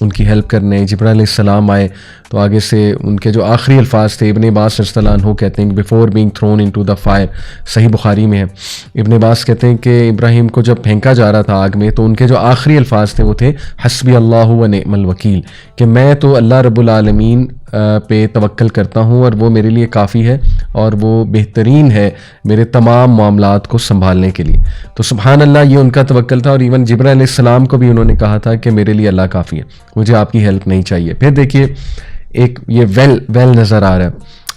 ان کی ہیلپ کرنے. جبرائیل علیہ السلام آئے تو آگے سے ان کے جو آخری الفاظ تھے, ابن عباس رضی اللہ عنہ کہتے ہیں before being thrown into the دا فائر, صحیح بخاری میں ہے. ابن عباس کہتے ہیں کہ ابراہیم کو جب پھینکا جا رہا تھا آگ میں تو ان کے جو آخری الفاظ تھے وہ تھے حسبی اللہ و نعم الوکیل, کہ میں تو اللہ رب العالمین پہ توکل کرتا ہوں اور وہ میرے لیے کافی ہے اور وہ بہترین ہے میرے تمام معاملات کو سنبھالنے کے لیے. تو سبحان اللہ, یہ ان کا توکل تھا. اور ایون جبرائیل علیہ السلام کو بھی انہوں نے کہا تھا کہ میرے لیے اللہ کافی ہے, مجھے آپ کی ہیلپ نہیں چاہیے. پھر دیکھیے ایک یہ ویل نظر آ رہا ہے,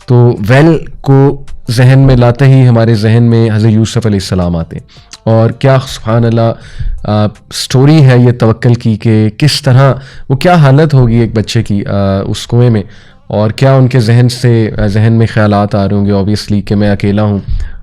تو ویل کو ذہن میں لاتے ہی ہمارے ذہن میں حضرت یوسف علیہ السلام آتے ہیں. اور کیا سبحان اللہ سٹوری ہے یہ توکل کی, کہ کس طرح وہ کیا حالت ہوگی ایک بچے کی اس کنویں میں, اور کیا ان کے ذہن میں خیالات آ رہے ہوں گے اوبیسلی کہ میں اکیلا ہوں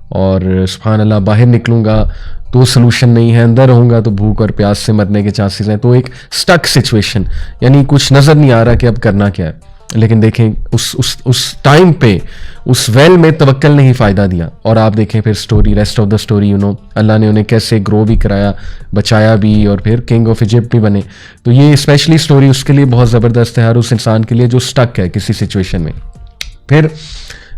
اور سبحان اللہ باہر نکلوں گا تو سلوشن نہیں ہے, اندر رہوں گا تو بھوک اور پیاس سے مرنے کے چانسز ہیں. تو ایک سٹک سچویشن, یعنی کچھ نظر نہیں آ رہا کہ اب کرنا کیا ہے. لیکن دیکھیں اس ٹائم پہ اس ویل میں توکل نے ہی فائدہ دیا. اور آپ دیکھیں پھر story, rest of the story اللہ نے انہیں کیسے گرو بھی کرایا, بچایا بھی, اور پھر کنگ آف ایجپٹ بھی بنے. تو یہ اسپیشلی سٹوری اس کے لیے بہت زبردست ہے, ہر اس انسان کے لیے جو سٹک ہے کسی سچویشن میں. پھر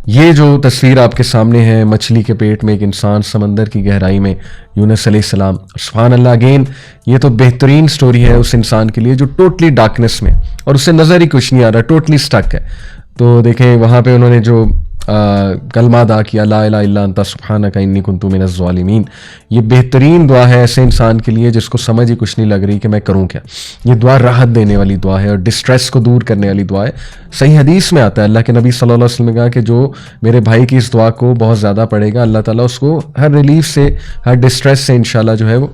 یہ جو تصویر آپ کے سامنے ہے, مچھلی کے پیٹ میں ایک انسان, سمندر کی گہرائی میں یونس علیہ السلام. سبحان اللہ, اگین یہ تو بہترین سٹوری ہے اس انسان کے لیے جو ٹوٹلی ڈارکنیس میں, اور اس سے نظر ہی کچھ نہیں آ رہا, ٹوٹلی سٹک ہے. تو دیکھیں وہاں پہ انہوں نے جو کلمہ ادا کیا, لا الہ الا انت سبحانک انی کنت من الظالمین, یہ بہترین دعا ہے ایسے انسان کے لیے جس کو سمجھ ہی کچھ نہیں لگ رہی کہ میں کروں کیا. یہ دعا راحت دینے والی دعا ہے اور ڈسٹریس کو دور کرنے والی دعا ہے. صحیح حدیث میں آتا ہے, اللہ کے نبی صلی اللہ علیہ وسلم نے کہا کہ جو میرے بھائی کی اس دعا کو بہت زیادہ پڑھے گا, اللہ تعالیٰ اس کو ہر ریلیف سے, ہر ڈسٹریس سے انشاءاللہ جو ہے وہ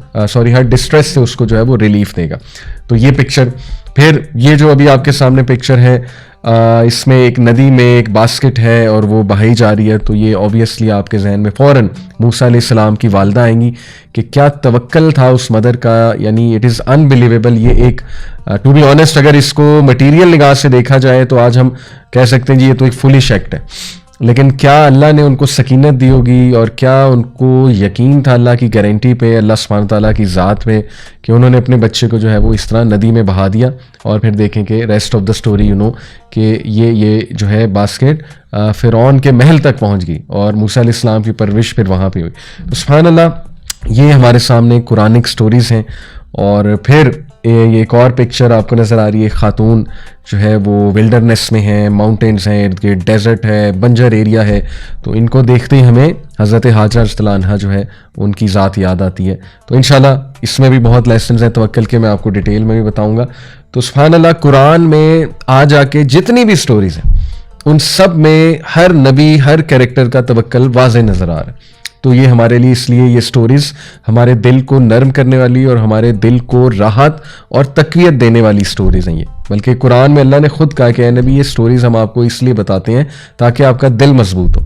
ہر ڈسٹریس سے اس کو جو ہے وہ ریلیف دے گا. تو یہ پکچر. پھر یہ جو ابھی آپ کے سامنے پکچر ہے, اس میں ایک ندی میں ایک باسکٹ ہے اور وہ بہائی جا رہی ہے. تو یہ اوبیسلی آپ کے ذہن میں فوراً موسیٰ علیہ السلام کی والدہ آئیں گی کہ کیا توکل تھا اس مدر کا, یعنی اٹ از انبلیویبل. یہ ایک ٹو بی آنیسٹ اگر اس کو مٹیریل نگاہ سے دیکھا جائے تو آج ہم کہہ سکتے ہیں جی یہ تو ایک فولش ایکٹ ہے, لیکن کیا اللہ نے ان کو سکینت دی ہوگی اور کیا ان کو یقین تھا اللہ کی گارنٹی پہ, اللہ سبحانہ تعالیٰ کی ذات پہ, کہ انہوں نے اپنے بچے کو جو ہے وہ اس طرح ندی میں بہا دیا. اور پھر دیکھیں کہ ریسٹ آف دا سٹوری کہ یہ جو ہے باسکٹ فرعون کے محل تک پہنچ گئی اور موسیٰ علیہ السلام کی پرورش پھر وہاں پہ ہوئی. تو سبحان اللہ یہ ہمارے سامنے قرآنک سٹوریز ہیں. اور پھر یہ ایک اور پکچر آپ کو نظر آ رہی ہے, خاتون جو ہے وہ ولڈرنیس میں ہیں, ماؤنٹینز ہیں ارد گرد, ڈیزرٹ ہے, بنجر ایریا ہے. تو ان کو دیکھتے ہی ہمیں حضرت ہاجرہ رضی اللہ عنہا جو ہے ان کی ذات یاد آتی ہے. تو انشاءاللہ اس میں بھی بہت لیسنز ہیں توکل کے, میں آپ کو ڈیٹیل میں بھی بتاؤں گا. تو سبحان اللہ قرآن میں آ جا کے جتنی بھی سٹوریز ہیں ان سب میں ہر نبی, ہر کیریکٹر کا توکل واضح نظر آ رہا ہے. تو یہ ہمارے لیے اس لیے یہ سٹوریز ہمارے دل کو نرم کرنے والی اور ہمارے دل کو راحت اور تقویت دینے والی سٹوریز ہیں یہ. بلکہ قرآن میں اللہ نے خود کہا کہ اے نبی یہ سٹوریز ہم آپ کو اس لیے بتاتے ہیں تاکہ آپ کا دل مضبوط ہو.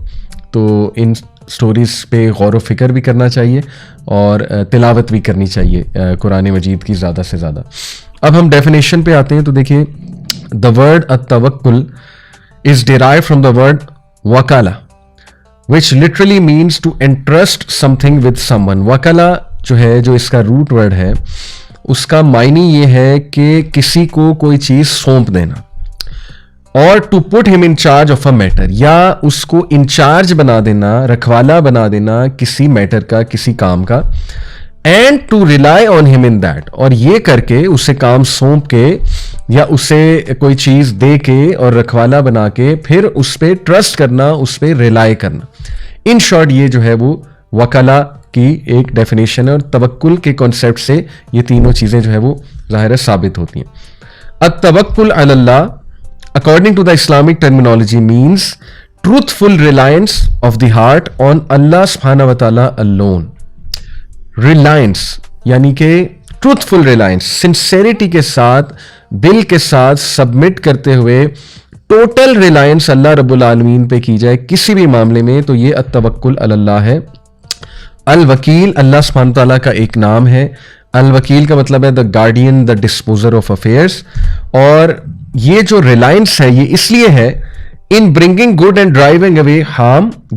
تو ان سٹوریز پہ غور و فکر بھی کرنا چاہیے اور تلاوت بھی کرنی چاہیے قرآن مجید کی زیادہ سے زیادہ. اب ہم ڈیفینیشن پہ آتے ہیں. تو دیکھیے دا ورڈ التوکل is derived from the word وکالہ which literally means to entrust something with someone. وکلا جو ہے, جو اس کا روٹ ورڈ ہے, اس کا معنی یہ ہے کہ کسی کو کوئی چیز سونپ دینا, اور ٹو پٹ ہم in charge of a matter, یا اس کو انچارج بنا دینا, رکھوالا بنا دینا کسی میٹر کا, کسی کام کا. اینڈ ٹو ریلائی آن ہم ان دیٹ, اور یہ کر کے اسے کام سونپ کے یا اسے کوئی چیز دے کے اور رکھوالا بنا کے پھر اس پہ ٹرسٹ کرنا, اس پہ ریلائی کرنا. ان شارٹ یہ جو ہے وہ وکلا کی ایک ڈیفینیشن ہے, اور توکل کے کانسیپٹ سے یہ تینوں چیزیں جو ہے وہ ظاہر ثابت ہوتی ہیں. التوکل علی اللہ according to the Islamic terminology means truthful reliance of the heart on Allah subhanahu wa ta'ala alone. Reliance یعنی کہ ٹروتھفل ریلائنس, سنسیریٹی کے ساتھ, دل کے ساتھ سبمٹ کرتے ہوئے ٹوٹل ریلائنس اللہ رب العالمین پہ کی جائے کسی بھی معاملے میں. تو یہ التوکل علی اللہ ہے. الوکیل اللہ سبحانہ تعالیٰ کا ایک نام ہے. الوکیل کا مطلب ہے دا guardian, the disposer of affairs. اور یہ جو ریلائنس ہے یہ اس لیے ہے in bringing good and driving away harm,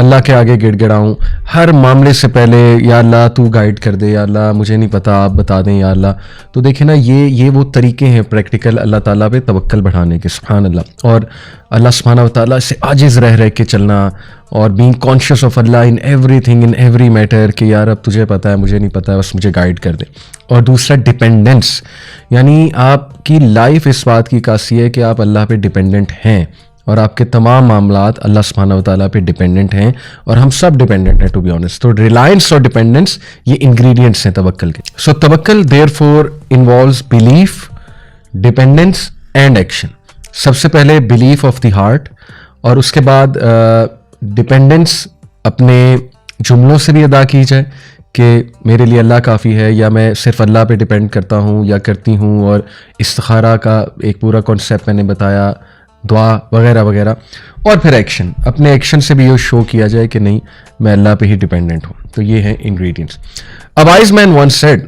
اللہ کے آگے گڑ گڑاؤں ہر معاملے سے پہلے، یا اللہ تو گائیڈ کر دے، یا اللہ مجھے نہیں پتہ آپ بتا دیں یا اللہ. تو دیکھیں نا، یہ وہ طریقے ہیں پریکٹیکل اللہ تعالیٰ پہ توکل بڑھانے کے. سبحان اللہ. اور اللہ سبحانہ و تعالیٰ سے عاجز رہ کے چلنا، اور being conscious of Allah in everything in every matter, کہ یار اب تجھے پتہ ہے مجھے نہیں پتہ ہے، بس مجھے گائیڈ کر دے. اور دوسرا ڈپینڈنس، یعنی آپ کی لائف اس بات کی عکاسی ہے کہ آپ اللہ پہ ڈپینڈنٹ ہیں، اور آپ کے تمام معاملات اللہ سبحانہ و تعالیٰ پہ ڈپینڈنٹ ہیں، اور ہم سب ڈپینڈنٹ ہیں ٹو بی آنیسٹ. تو ریلائنس اور ڈپینڈنس یہ انگریڈینٹس ہیں توکل کے. سو توکل therefore involves belief, dependence and action. سب سے پہلے بلیف آف دی ہارٹ، اور اس کے بعد ڈپینڈنس اپنے جملوں سے بھی ادا کی جائے کہ میرے لیے اللہ کافی ہے، یا میں صرف اللہ پہ ڈپینڈ کرتا ہوں یا کرتی ہوں. اور استخارہ کا ایک پورا کانسیپٹ میں نے بتایا، دعا وغیرہ وغیرہ. اور پھر ایکشن، اپنے ایکشن سے بھی یہ شو کیا جائے کہ نہیں میں اللہ پہ ہی ڈپینڈنٹ ہوں. تو یہ ہیں ingredients. A wise man once said,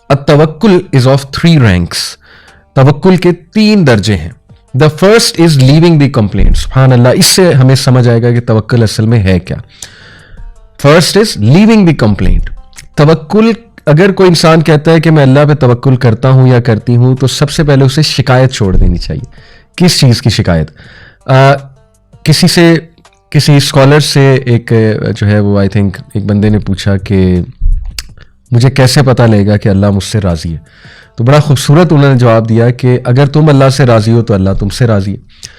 التوکل is of 3 ranks. توکل کے 3 درجے ہیں. The first is leaving the complaint. سبحان اللہ. اس سے ہمیں سمجھ آئے گا کہ توکل اصل میں ہے کیا. First is leaving the complaint. توکل، اگر کوئی انسان کہتا ہے کہ میں اللہ پہ توکل کرتا ہوں یا کرتی ہوں، تو سب سے پہلے اسے شکایت چھوڑ دینی چاہیے. کس چیز کی شکایت؟ کسی اسکالر سے ایک جو ہے وہ آئی تھنک ایک بندے نے پوچھا کہ مجھے کیسے پتہ لگے گا کہ اللہ مجھ سے راضی ہے. تو بڑا خوبصورت انہوں نے جواب دیا کہ اگر تم اللہ سے راضی ہو تو اللہ تم سے راضی ہے.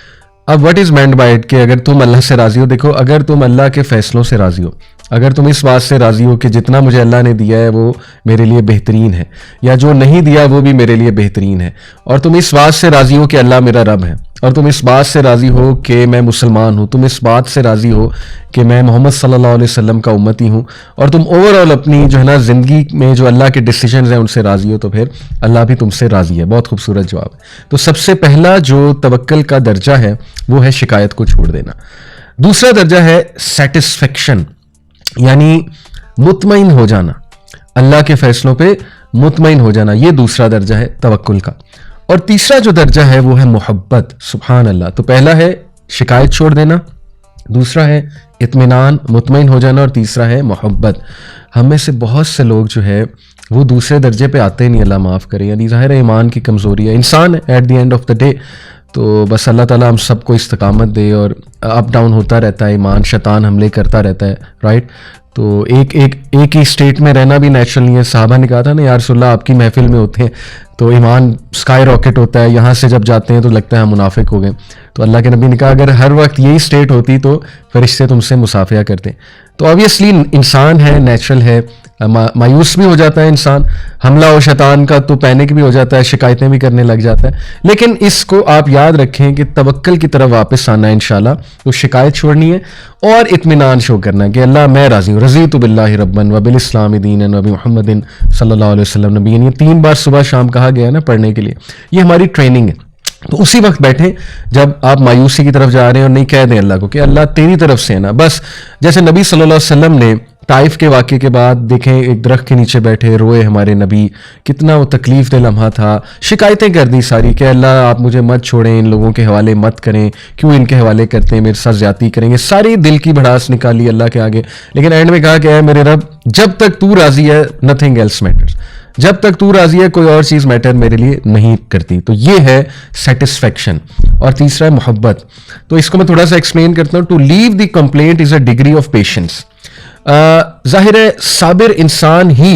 اب what is meant by it کہ اگر تم اللہ سے راضی ہو، دیکھو اگر تم اللہ کے فیصلوں سے راضی ہو، اگر تم اس بات سے راضی ہو کہ جتنا مجھے اللہ نے دیا ہے وہ میرے لیے بہترین ہے، یا جو نہیں دیا وہ بھی میرے لیے بہترین ہے، اور تم اس بات سے راضی ہو کہ اللہ میرا رب ہے، اور تم اس بات سے راضی ہو کہ میں مسلمان ہوں، تم اس بات سے راضی ہو کہ میں محمد صلی اللہ علیہ وسلم کا امتی ہوں، اور تم اوور آل اپنی جو ہے نا زندگی میں جو اللہ کے ڈیسیجنز ہیں ان سے راضی ہو، تو پھر اللہ بھی تم سے راضی ہے. بہت خوبصورت جواب ہے. تو سب سے پہلا جو توکل کا درجہ ہے وہ ہے شکایت کو چھوڑ دینا. دوسرا درجہ ہے سیٹسفیکشن، یعنی مطمئن ہو جانا، اللہ کے فیصلوں پہ مطمئن ہو جانا. یہ دوسرا درجہ ہے توکل کا. اور تیسرا جو درجہ ہے وہ ہے محبت. سبحان اللہ. تو پہلا ہے شکایت چھوڑ دینا، دوسرا ہے اطمینان، مطمئن ہو جانا، اور تیسرا ہے محبت. ہم میں سے بہت سے لوگ جو ہے وہ دوسرے درجے پہ آتے نہیں، اللہ معاف کرے. یعنی ظاہر ہے ایمان کی کمزوری ہے، انسان ہے at the end of the day. تو بس اللہ تعالیٰ ہم سب کو استقامت دے. اور اپ ڈاؤن ہوتا رہتا ہے ایمان، شیطان حملے کرتا رہتا ہے، رائٹ. تو ایک ہی اسٹیٹ میں رہنا بھی نیچرل نہیں ہے. صحابہ نے کہا تھا نا یا رسول اللہ آپ کی محفل میں ہوتے ہیں تو ایمان اسکائی راکٹ ہوتا ہے، یہاں سے جب جاتے ہیں تو لگتا ہے ہم منافق ہو گئے. تو اللہ کے نبی نے کہا اگر ہر وقت یہی اسٹیٹ ہوتی تو فرشتے تم سے مصافحہ کرتے. تو آبویسلی انسان ہے، نیچرل ہے، مایوس بھی ہو جاتا ہے انسان، حملہ ہو شیطان کا تو پینک بھی ہو جاتا ہے، شکایتیں بھی کرنے لگ جاتا ہے. لیکن اس کو آپ یاد رکھیں کہ توکل کی طرف واپس آنا ہے انشاءاللہ. تو شکایت چھوڑنی ہے اور اطمینان شو کرنا ہے کہ اللہ میں راضی ہوں. رضیت باللہ ربًا وبالاسلام دینا وبمحمد صلی اللہ علیہ وسلم نبی. یہ 3 بار صبح شام کہا گیا ہے نا پڑھنے کے لیے. یہ ہماری ٹریننگ ہے. تو اسی وقت بیٹھیں جب آپ مایوسی کی طرف جا رہے ہیں، اور نہیں کہہ دیں اللہ کو کہ اللہ تیری طرف سے ہے نا. بس جیسے نبی صلی اللہ علیہ وسلم نے طائف کے واقعے کے بعد دیکھیں ایک درخت کے نیچے بیٹھے روئے ہمارے نبی، کتنا وہ تکلیف دہ لمحہ تھا. شکایتیں کر دی ساری کہ اللہ آپ مجھے مت چھوڑیں، ان لوگوں کے حوالے مت کریں، کیوں ان کے حوالے کرتے ہیں، میرے ساتھ زیادتی کریں گے. ساری دل کی بھڑاس نکالی اللہ کے آگے. لیکن اینڈ میں کہا کہ اے میرے رب جب تک تو راضی ہے نتھنگ ایلس میٹرز. جب تک تو راضی ہے کوئی اور چیز میٹر میرے لیے نہیں کرتی. تو یہ ہے سیٹسفیکشن. اور تیسرا ہے محبت. تو اس کو میں تھوڑا سا ایکسپلین کرتا ہوں. To leave the complaint is a degree of patience. ظاہر ہے صابر انسان ہی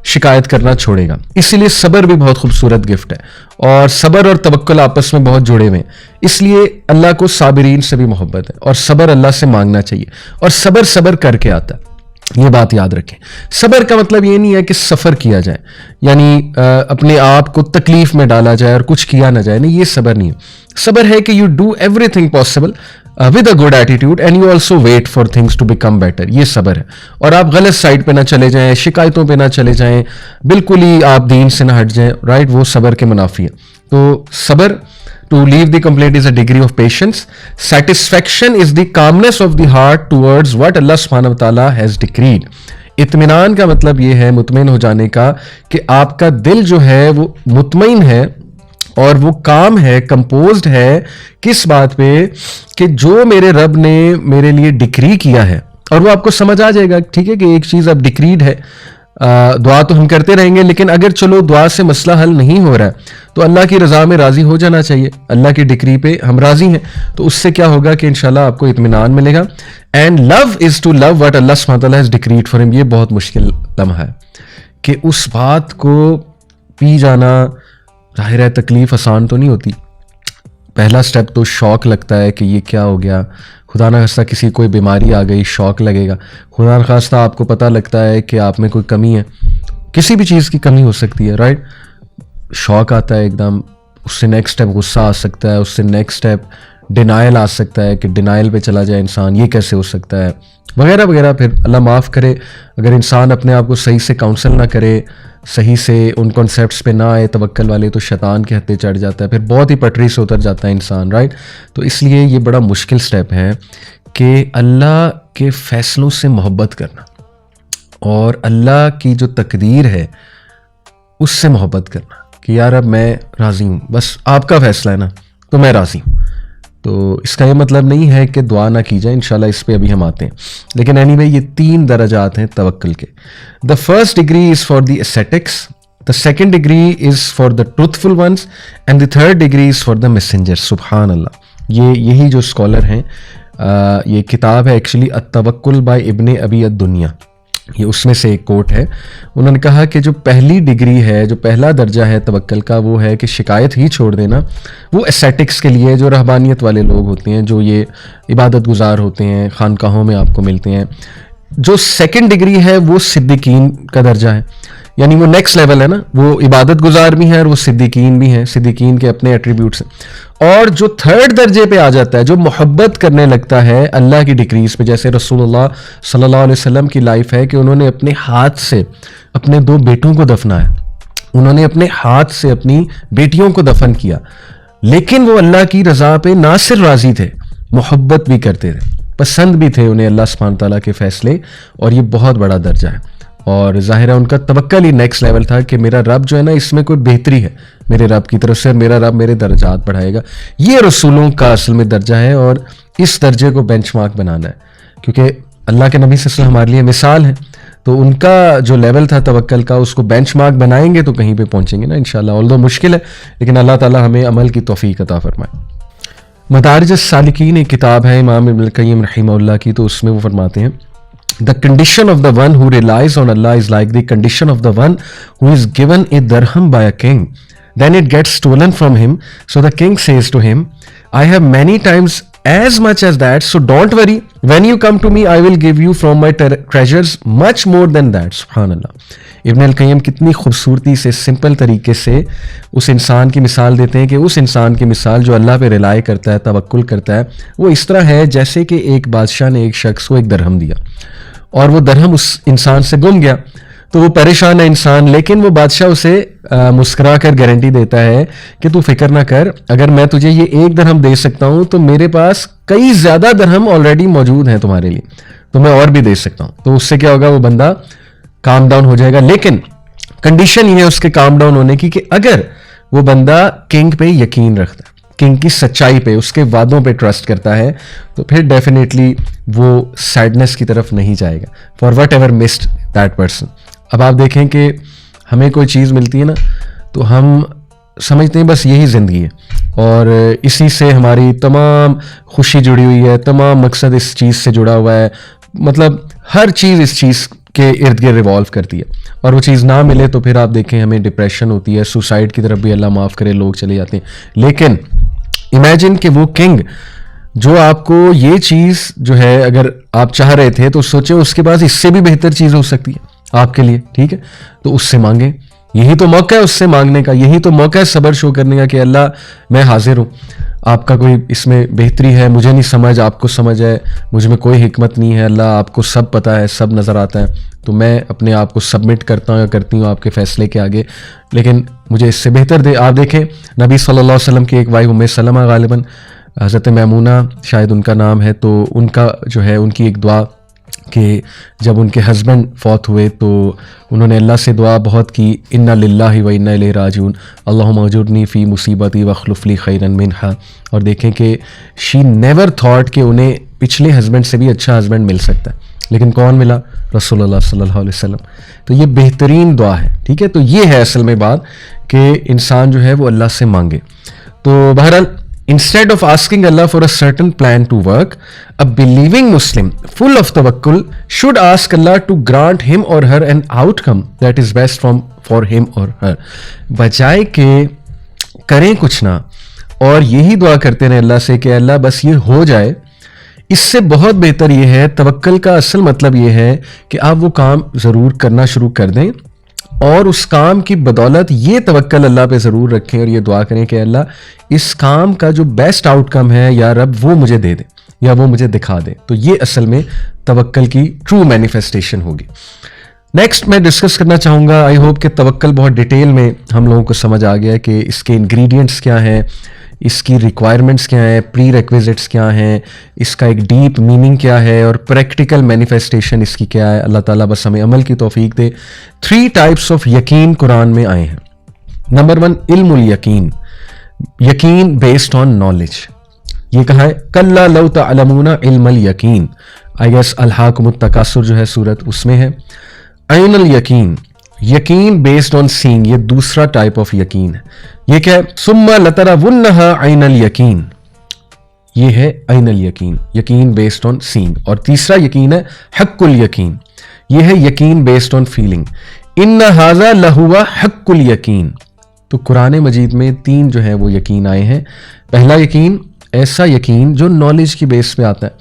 شکایت کرنا چھوڑے گا، اسی لیے صبر بھی بہت خوبصورت گفٹ ہے. اور صبر اور توکل آپس میں بہت جڑے ہوئے ہیں. اس لیے اللہ کو صابرین سے بھی محبت ہے، اور صبر اللہ سے مانگنا چاہیے. اور صبر کر کے آتا ہے. یہ بات یاد رکھیں. صبر کا مطلب یہ نہیں ہے کہ سفر کیا جائے، یعنی اپنے آپ کو تکلیف میں ڈالا جائے اور کچھ کیا نہ جائے. نہیں، یہ صبر نہیں ہے. صبر ہے کہ you do everything possible with a good attitude and you also wait for things to become better. یہ صبر ہے. اور آپ غلط سائڈ پہ نہ چلے جائیں، شکایتوں پہ نہ چلے جائیں، بالکل ہی آپ دین سے نہ ہٹ جائیں، رائٹ. وہ صبر کے منافی ہے. تو صبر to leave the complaint is a degree of patience. Satisfaction is the calmness of the heart towards what Allah subhanahu wa ta'ala has decreed. اطمینان کا مطلب یہ ہے مطمئن ہو جانے کا کہ آپ کا دل جو ہے وہ مطمئن ہے اور وہ کام ہے، کمپوزڈ ہے کس بات پہ کہ جو میرے رب نے میرے لیے ڈکری کیا ہے اور وہ آپ کو سمجھ آ جائے گا ٹھیک ہے کہ ایک چیز اب ڈکریڈ ہے. دعا تو ہم کرتے رہیں گے, لیکن اگر چلو دعا سے مسئلہ حل نہیں ہو رہا ہے تو اللہ کی رضا میں راضی ہو جانا چاہیے. اللہ کی ڈکری پہ ہم راضی ہیں تو اس سے کیا ہوگا کہ انشاءاللہ آپ کو اطمینان ملے گا. And love is to love what اللہ سبحانہ وتعالیٰ ہیز ڈکریڈ فار ہم. یہ بہت مشکل لمحہ ہے کہ اس بات کو پی جانا. ظاہر ہے تکلیف آسان تو نہیں ہوتی. پہلا سٹیپ تو شوق لگتا ہے کہ یہ کیا ہو گیا, خدا نہ خواستہ کسی کوئی بیماری آ گئی, شوق لگے گا. خدا نہ خواستہ آپ کو پتہ لگتا ہے کہ آپ میں کوئی کمی ہے, کسی بھی چیز کی کمی ہو سکتی ہے, رائٹ. شوق آتا ہے ایک دم, اس سے نیکسٹ اسٹیپ غصہ آ سکتا ہے, اس سے نیکسٹ اسٹیپ ڈینائل آ سکتا ہے کہ ڈینائل پہ چلا جائے انسان, یہ کیسے ہو سکتا ہے وغیرہ وغیرہ. پھر اللہ معاف کرے اگر انسان اپنے آپ کو صحیح سے کاؤنسل نہ کرے, صحیح سے ان کانسیپٹس پہ نہ آئے توکل والے, تو شیطان کے ہتھے چڑھ جاتا ہے, پھر بہت ہی پٹری سے اتر جاتا ہے انسان, رائٹ. تو اس لیے یہ بڑا مشکل سٹیپ ہے کہ اللہ کے فیصلوں سے محبت کرنا اور اللہ کی جو تقدیر ہے اس سے محبت کرنا کہ یار اب میں راضی ہوں, بس آپ کا فیصلہ ہے نا تو میں راضی ہوں. تو اس کا یہ مطلب نہیں ہے کہ دعا نہ کی جائے, انشاءاللہ اس پہ ابھی ہم آتے ہیں. لیکن اینی وے یہ 3 درجات ہیں توکل کے. The first degree is for the ascetics, the second degree is for the truthful ones, and the third degree is for the messenger. سبحان اللہ. یہی جو اسکالر ہیں, یہ کتاب ہے ایکچولی التوکل بائی ابن ابی الدنیا, یہ اس میں سے ایک کوٹ ہے. انہوں نے کہا کہ جو پہلی ڈگری ہے, جو پہلا درجہ ہے توکل کا, وہ ہے کہ شکایت ہی چھوڑ دینا. وہ اسیٹکس کے لیے, جو رہبانیت والے لوگ ہوتے ہیں, جو یہ عبادت گزار ہوتے ہیں, خانقاہوں میں آپ کو ملتے ہیں. جو سیکنڈ ڈگری ہے وہ صدیقین کا درجہ ہے, یعنی وہ نیکسٹ لیول ہے نا, وہ عبادت گزار بھی ہیں اور وہ صدیقین بھی ہیں, صدیقین کے اپنے ایٹریبیوٹس ہیں. اور جو تھرڈ درجے پہ آ جاتا ہے, جو محبت کرنے لگتا ہے اللہ کی ڈگریز پہ, جیسے رسول اللہ صلی اللہ علیہ وسلم کی لائف ہے کہ انہوں نے اپنے ہاتھ سے اپنے 2 بیٹوں کو دفنایا, انہوں نے اپنے ہاتھ سے اپنی بیٹیوں کو دفن کیا, لیکن وہ اللہ کی رضا پہ نہ صرف راضی تھے, محبت بھی کرتے تھے, پسند بھی تھے انہیں اللہ سبحانہ تعالیٰ کے فیصلے. اور یہ بہت بڑا درجہ ہے, اور ظاہر ہے ان کا توکل ہی نیکسٹ لیول تھا کہ میرا رب جو ہے نا اس میں کوئی بہتری ہے میرے رب کی طرف سے, میرا رب میرے درجات بڑھائے گا. یہ رسولوں کا اصل میں درجہ ہے, اور اس درجے کو بینچ مارک بنانا ہے, کیونکہ اللہ کے نبی صلی اللہ علیہ وسلم ہمارے لیے مثال ہے. تو ان کا جو لیول تھا توکل کا, اس کو بینچ مارک بنائیں گے تو کہیں پہ پہنچیں گے نا انشاءاللہ. آلدو مشکل ہے, لیکن اللہ تعالیٰ ہمیں عمل کی توفیق عطا فرمائے. مدارج السالکین ایک کتاب ہے امام ابن القیم رحمہ اللہ کی, تو اس میں وہ فرماتے ہیں The condition of the one who relies on Allah is like the condition of the one who is given a dirham by a king. Then it gets stolen from him. So the king says to him, I have many times as much as that, so don't worry. When you come to me, I will give you from my treasures much more than that. Subhanallah. ابن القیم کتنی خوبصورتی سے, simple طریقے سے اس انسان کی مثال دیتے ہیں کہ اس انسان کی مثال جو اللہ پہ رلائی کرتا ہے, توکل کرتا ہے, وہ اس طرح ہے جیسے کہ ایک بادشاہ نے ایک شخص کو ایک درہم دیا, اور وہ درہم اس انسان سے گم گیا. تو وہ پریشان ہے انسان, لیکن وہ بادشاہ اسے مسکرا کر گارنٹی دیتا ہے کہ تو فکر نہ کر, اگر میں تجھے یہ 1 درہم دے سکتا ہوں تو میرے پاس کئی زیادہ درہم آلریڈی موجود ہیں تمہارے لیے, تو میں اور بھی دے سکتا ہوں. تو اس سے کیا ہوگا, وہ بندہ کام ڈاؤن ہو جائے گا. لیکن کنڈیشن یہ ہے اس کے کام ڈاؤن ہونے کی کہ اگر وہ بندہ کنگ پہ یقین رکھتا ہے, کنگ کی سچائی پہ, اس کے وعدوں پہ ٹرسٹ کرتا ہے, تو پھر ڈیفینیٹلی وہ سیڈنس کی طرف نہیں جائے گا for whatever missed that person. اب آپ دیکھیں کہ ہمیں کوئی چیز ملتی ہے نا, تو ہم سمجھتے ہیں بس یہی زندگی ہے, اور اسی سے ہماری تمام خوشی جڑی ہوئی ہے, تمام مقصد اس چیز سے جڑا ہوا ہے, مطلب ہر چیز اس چیز کے ارد گرد ریوالو کرتی ہے. اور وہ چیز نہ ملے تو پھر آپ دیکھیں ہمیں ڈپریشن ہوتی ہے, سوسائڈ کی طرف بھی اللہ معاف کرے لوگ چلے جاتے ہیں. لیکن امیجن کہ وہ کنگ جو آپ کو یہ چیز جو ہے اگر آپ چاہ رہے تھے, تو سوچیں اس کے پاس اس سے بھی بہتر چیز ہو سکتی ہے آپ کے لیے, ٹھیک ہے, تو اس سے مانگیں. یہی تو موقع ہے اس سے مانگنے کا, یہی تو موقع ہے صبر شو کرنے کا کہ اللہ میں حاضر ہوں, آپ کا کوئی اس میں بہتری ہے, مجھے نہیں سمجھ, آپ کو سمجھ ہے, مجھ میں کوئی حکمت نہیں ہے, اللہ آپ کو سب پتہ ہے, سب نظر آتا ہے, تو میں اپنے آپ کو سبمٹ کرتا ہوں یا کرتی ہوں آپ کے فیصلے کے آگے, لیکن مجھے اس سے بہتر دے. آپ دیکھیں نبی صلی اللہ علیہ وسلم کی ایک وائف ام سلمہ, غالباً حضرت میمونہ شاید ان کا نام ہے, تو ان کا جو ہے ان کی ایک دعا کہ جب ان کے ہسبینڈ فوت ہوئے تو انہوں نے اللہ سے دعا بہت کی, انا للہ و انا الیہ راجعون, اللہم اجرنی فی مصیبتی واخلف لی خیرا منہا. اور دیکھیں کہ شی نیور تھاٹ کہ انہیں پچھلے ہسبینڈ سے بھی اچھا ہسبینڈ مل سکتا ہے, لیکن کون ملا؟ رسول اللہ صلی اللہ علیہ وسلم. تو یہ بہترین دعا ہے. ٹھیک ہے, تو یہ ہے اصل میں بات کہ انسان جو ہے وہ اللہ سے مانگے. تو بہرحال instead of asking Allah for a certain plan to work, a believing Muslim full of tawakkul should ask Allah to grant him or her an outcome that is best for him or her. بجائے کہ کریں کچھ نہ اور یہی دعا کرتے رہیں اللہ سے کہ اللہ بس یہ ہو جائے, اس سے بہت بہتر یہ ہے. توکل کا اصل مطلب یہ ہے کہ آپ وہ کام ضرور کرنا شروع کر دیں اور اس کام کی بدولت یہ توکل اللہ پہ ضرور رکھیں اور یہ دعا کریں کہ اللہ اس کام کا جو بیسٹ آؤٹ کم ہے یا رب وہ مجھے دے دے یا وہ مجھے دکھا دے. تو یہ اصل میں توکل کی ٹرو مینیفیسٹیشن ہوگی. نیکسٹ میں ڈسکس کرنا چاہوں گا, آئی ہوپ کہ توکل بہت ڈیٹیل میں ہم لوگوں کو سمجھ آ گیا کہ اس کے انگریڈینٹس کیا ہیں, اس کی ریکوائرمنٹس کیا ہیں, پری ریکویزٹس کیا ہیں, اس کا ایک ڈیپ میننگ کیا ہے اور پریکٹیکل مینیفیسٹیشن اس کی کیا ہے. اللہ تعالیٰ بس ہمیں عمل کی توفیق دے. 3 ٹائپس آف یقین قرآن میں آئے ہیں. نمبر 1 علم الیقین, یقین بیسڈ آن نالج. یہ کہا ہے کلا لو تعلمون علم الیقین, آئی گیس الہاکم التکاثر جو ہے سورت اس میں ہے. عین الیقین, یقین بیسڈ آن سینگ, یہ دوسرا ٹائپ آف یقین ہے. یہ کیا ہے؟ ثم لترونھا عین الیقین, یہ ہے عین الیقین, یقین بیسڈ آن سینگ. اور تیسرا یقین ہے حق الیقین, یہ ہے یقین بیسڈ آن فیلنگ. ان ھذا لہو حق الیقین. تو قرآن مجید میں 3 جو ہے وہ یقین آئے ہیں. پہلا یقین ایسا یقین جو نالج کی بیس پہ آتا ہے,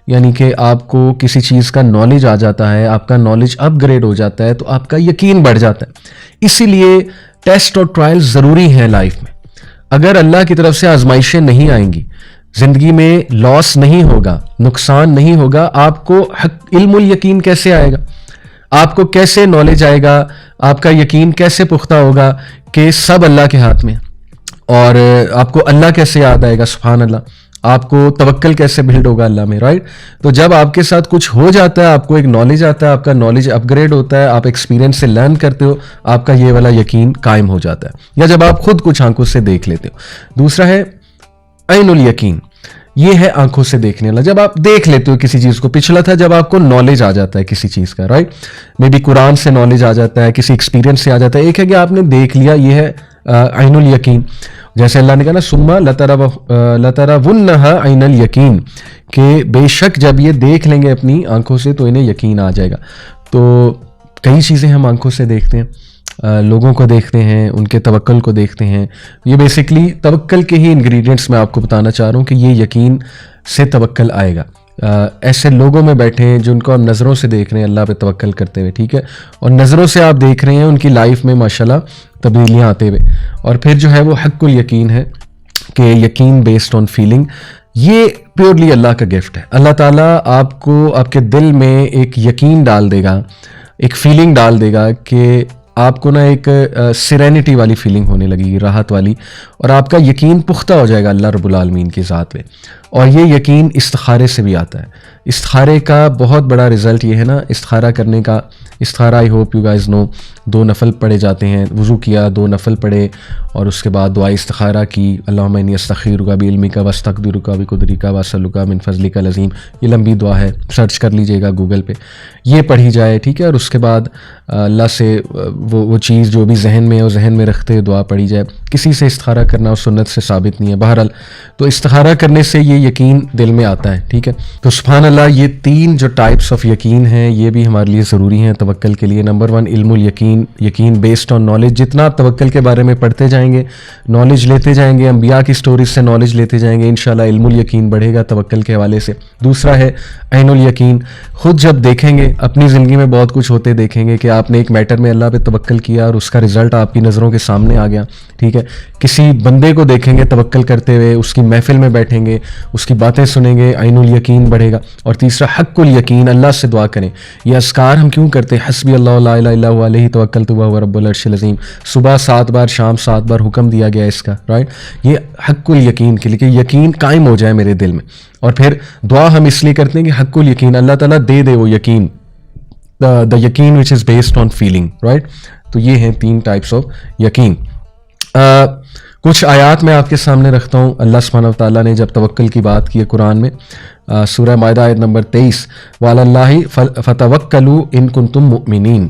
یعنی کہ آپ کو کسی چیز کا نالج آ جاتا ہے, آپ کا نالج اپ گریڈ ہو جاتا ہے تو آپ کا یقین بڑھ جاتا ہے. اسی لیے ٹیسٹ اور ٹرائل ضروری ہیں لائف میں. اگر اللہ کی طرف سے آزمائشیں نہیں آئیں گی, زندگی میں لاس نہیں ہوگا, نقصان نہیں ہوگا, آپ کو علم الیقین کیسے آئے گا؟ آپ کو کیسے نالج آئے گا؟ آپ کا یقین کیسے پختہ ہوگا کہ سب اللہ کے ہاتھ میں؟ اور آپ کو اللہ کیسے یاد آئے گا؟ سبحان اللہ. آپ کو توکل کیسے بلڈ ہوگا اللہ میں؟ رائٹ. تو جب آپ کے ساتھ کچھ ہو جاتا ہے, آپ کو ایک نالج آتا ہے, آپ کا نالج اپ گریڈ ہوتا ہے, آپ ایکسپیرینس سے لرن کرتے ہو, آپ کا یہ والا یقین قائم ہو جاتا ہے. یا جب آپ خود کچھ آنکھوں سے دیکھ لیتے ہو. دوسرا ہے عین الیقین, یہ ہے آنکھوں سے دیکھنے والا, جب آپ دیکھ لیتے ہو کسی چیز کو. پچھلا تھا جب آپ کو نالج آ جاتا ہے کسی چیز کا, رائٹ. مے بی قرآن سے نالج آ جاتا ہے, کسی ایکسپیرینس سے آ جاتا ہے. ایک ہے کہ آپ نے دیکھ لیا, یہ ہے عین الیقین. جیسے اللہ نے کہا نا ثم لترونھا عین الیقین, کہ بے شک جب یہ دیکھ لیں گے اپنی آنکھوں سے تو انہیں یقین آ جائے گا. تو کئی چیزیں ہم آنکھوں سے دیکھتے ہیں, لوگوں کو دیکھتے ہیں, ان کے توکل کو دیکھتے ہیں. یہ بیسکلی توکل کے ہی انگریڈینٹس میں آپ کو بتانا چاہ رہا ہوں کہ یہ یقین سے توکل آئے گا. ایسے لوگوں میں بیٹھے ہیں جن کو ہم نظروں سے دیکھ رہے ہیں اللہ پہ توکل کرتے ہوئے, ٹھیک ہے, اور نظروں سے آپ دیکھ رہے ہیں ان کی لائف میں ماشاءاللہ تبدیلیاں آتے ہوئے. اور پھر جو ہے وہ حق الیقین ہے کہ یقین بیسڈ آن فیلنگ, یہ پیورلی اللہ کا گفٹ ہے. اللہ تعالیٰ آپ کو آپ کے دل میں ایک یقین ڈال دے گا, ایک فیلنگ ڈال دے گا کہ آپ کو نا ایک سیرینٹی والی فیلنگ ہونے لگے گی, راحت والی, اور آپ کا یقین پختہ ہو جائے گا اللہ رب العالمین کی ذات پہ. اور یہ یقین استخارے سے بھی آتا ہے. استخارے کا بہت بڑا رزلٹ یہ ہے نا, استخارہ کرنے کا. استخارہ آئی ہوپ یو گائز نو, 2 نفل پڑھے جاتے ہیں. وضو کیا, 2 نفل پڑھے, اور اس کے بعد دعائے استخارہ کی, اللہم انی استخیرک بعلمک واستقدرک بقدرک واسألک من فضلک العظیم. یہ لمبی دعا ہے, سرچ کر لیجئے گا گوگل پہ, یہ پڑھی جائے, ٹھیک ہے. اور اس کے بعد اللہ سے وہ چیز جو بھی ذہن میں ہے وہ ذہن میں رکھتے دعا پڑھی جائے. کسی سے استخارہ کرنا اور سنت سے ثابت نہیں ہے. بہرحال تو استخارہ کرنے سے یہ یقین دل میں آتا ہے, ٹھیک ہے. تو سبحان اللہ, یہ 3 جو ٹائپس آف یقین ہیں یہ بھی ہمارے لیے ضروری ہیں توکل کے لیے. نمبر 1 علم الیقین, یقین بیسڈ آن نالج. جتنا آپ توکل کے بارے میں پڑھتے جائیں گے, نالج لیتے جائیں گے, انبیاء کی سٹوریز سے نالج لیتے جائیں گے, انشاءاللہ علم الیقین بڑھے گا توکل کے حوالے سے. دوسرا ہے عین الیقین, خود جب دیکھیں گے اپنی زندگی میں بہت کچھ ہوتے دیکھیں گے کہ آپ نے ایک میٹر میں اللہ پہ توکل کیا اور اس کا رزلٹ آپ کی نظروں کے سامنے آ گیا, ٹھیک ہے. کسی بندے کو دیکھیں گے توکل کرتے ہوئے, اس کی محفل میں بیٹھیں گے, اس کی باتیں سنیں گے, عین الیقین بڑھے گا. اور تیسرا حق الیقین, اللہ سے دعا کریں. یہ اذکار ہم کیوں کرتے ہیں؟ حسبی اللہ لا الہ الا هو علیہ توکلت وہو رب العرش العظیم. صبح 7 بار, شام 7 بار حکم دیا گیا اس کا, رائٹ. یہ حق الیقین کے لیے کہ یقین قائم ہو جائے میرے دل میں. اور پھر دعا ہم اس لیے کرتے ہیں کہ حق الیقین اللہ تعالیٰ دے دے وہ یقین, the یقین which is based on feeling, right. تو یہ ہیں 3 ٹائپس آف یقین. کچھ آیات میں آپ کے سامنے رکھتا ہوں. اللہ سبحانہ وتعالیٰ نے جب توکل کی بات کی ہے قرآن میں، سورہ مائدہ آیت نمبر 23، وعلی اللہ فتوکلوا ان کنتم مؤمنین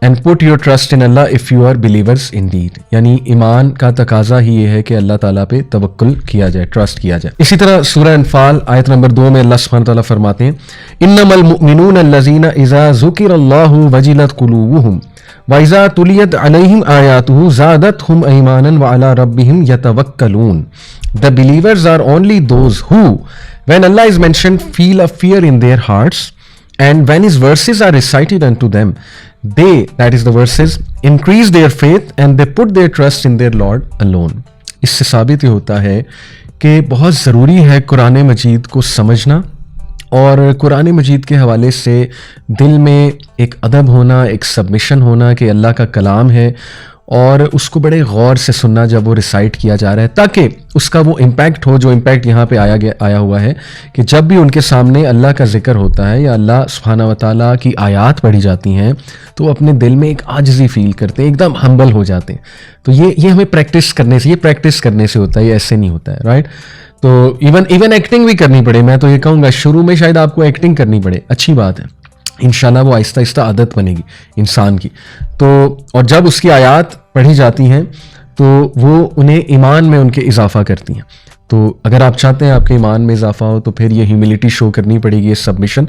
and put your trust in اللہ if you are believers indeed. یعنی ایمان کا تقاضا ہی یہ ہے کہ اللہ تعالیٰ پہ توکل کیا جائے، ٹرسٹ کیا جائے. اسی طرح سورہ انفال آیت نمبر 2 میں اللہ سبحانہ وتعالیٰ فرماتے ہیں انما المؤمنون الذین اذا ذکر اللہ وجلت قلوبهم وَإِذَا تُلِيَتْ عَلَيْهِمْ آيَاتُهُ زَادَتْهُمْ إِيمَانًا وَعَلَىٰ رَبِّهِمْ يَتَوَكَّلُونَ. The believers are only those who, when Allah is mentioned, feel a fear in their hearts, and when His verses are recited unto them, they, that is the verses, increase their faith and they put their trust in their Lord alone. اس سے ثابت یہ ہوتا ہے کہ بہت ضروری ہے قرآن مجید کو سمجھنا، اور قرآن مجید کے حوالے سے دل میں ایک ادب ہونا، ایک سبمیشن ہونا کہ اللہ کا کلام ہے، اور اس کو بڑے غور سے سننا جب وہ ریسائٹ کیا جا رہا ہے، تاکہ اس کا وہ امپیکٹ ہو جو امپیکٹ یہاں پہ آیا ہوا ہے کہ جب بھی ان کے سامنے اللہ کا ذکر ہوتا ہے یا اللہ سبحانہ وتعالیٰ کی آیات پڑھی جاتی ہیں تو وہ اپنے دل میں ایک عاجزی فیل کرتے ہیں، ایک دم ہمبل ہو جاتے ہیں. تو یہ ہمیں پریکٹس کرنے سے، یہ پریکٹس کرنے سے ہوتا ہے، یہ ایسے نہیں ہوتا ہے، رائٹ. تو ایون ایکٹنگ بھی کرنی پڑے. میں تو یہ کہوں گا شروع میں شاید آپ کو ایکٹنگ کرنی پڑے، اچھی بات ہے، انشاءاللہ وہ آہستہ آہستہ عادت بنے گی انسان کی. تو اور جب اس کی آیات پڑھی جاتی ہیں تو وہ انہیں ایمان میں ان کے اضافہ کرتی ہیں. تو اگر آپ چاہتے ہیں آپ کے ایمان میں اضافہ ہو تو پھر یہ ہیوملٹی شو کرنی پڑے گی، یہ سبمیشن.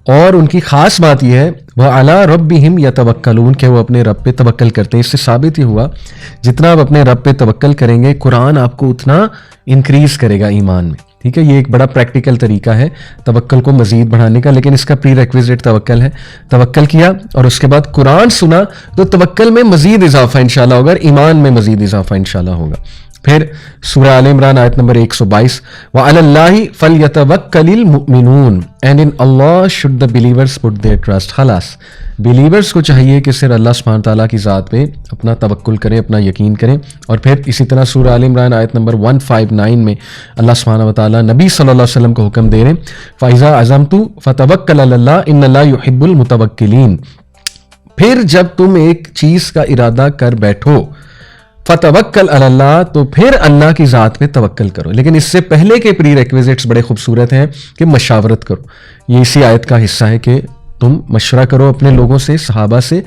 اور ان کی خاص بات یہ ہے وَعَلَىٰ رَبِّهِمْ يَتَوَكَّلُونَ کہ وہ اپنے رب پہ توکل کرتے ہیں. اس سے ثابت یہ ہوا جتنا آپ اپنے رب پہ توکل کریں گے قرآن آپ کو اتنا انکریز کرے گا ایمان میں. ٹھیک ہے، یہ ایک بڑا پریکٹیکل طریقہ ہے توکل کو مزید بڑھانے کا، لیکن اس کا پری ریکویزٹ توکل ہے. توکل کیا اور اس کے بعد قرآن سنا تو توکل میں مزید اضافہ انشاءاللہ ہوگا، اور ایمان میں مزید اضافہ انشاءاللہ ہوگا. پھر سورہ آل عمران آیت نمبر 122 وَعَلَى اللَّهِ فَلْيَتَوَكَّلِ الْمُؤْمِنُونَ and in Allah should the believers put their trust. خلاص بلیورز کو چاہیے کہ صرف اللہ سبحانہ تعالیٰ کی ذات پہ اپنا توکل کریں، اپنا یقین کریں. اور پھر اسی طرح سورہ آل عمران آیت نمبر 159 میں اللہ سبحانہ وتعالیٰ نبی صلی اللہ علیہ وسلم کو حکم دے رہے ہیں فَإِذَا عَزَمْتُ فَتَوَكَّلْ عَلَى اللَّهِ إِنَّ اللَّهَ يُحِبُّ الْمُتَوَكِّلِينَ. پھر جب تم ایک چیز کا ارادہ کر بیٹھو فتوکل علی اللہ تو پھر اللہ کی ذات پہ توکل کرو. لیکن اس سے پہلے کے پری ریکویزٹس بڑے خوبصورت ہیں کہ مشاورت کرو. یہ اسی آیت کا حصہ ہے کہ تم مشورہ کرو اپنے لوگوں سے، صحابہ سے،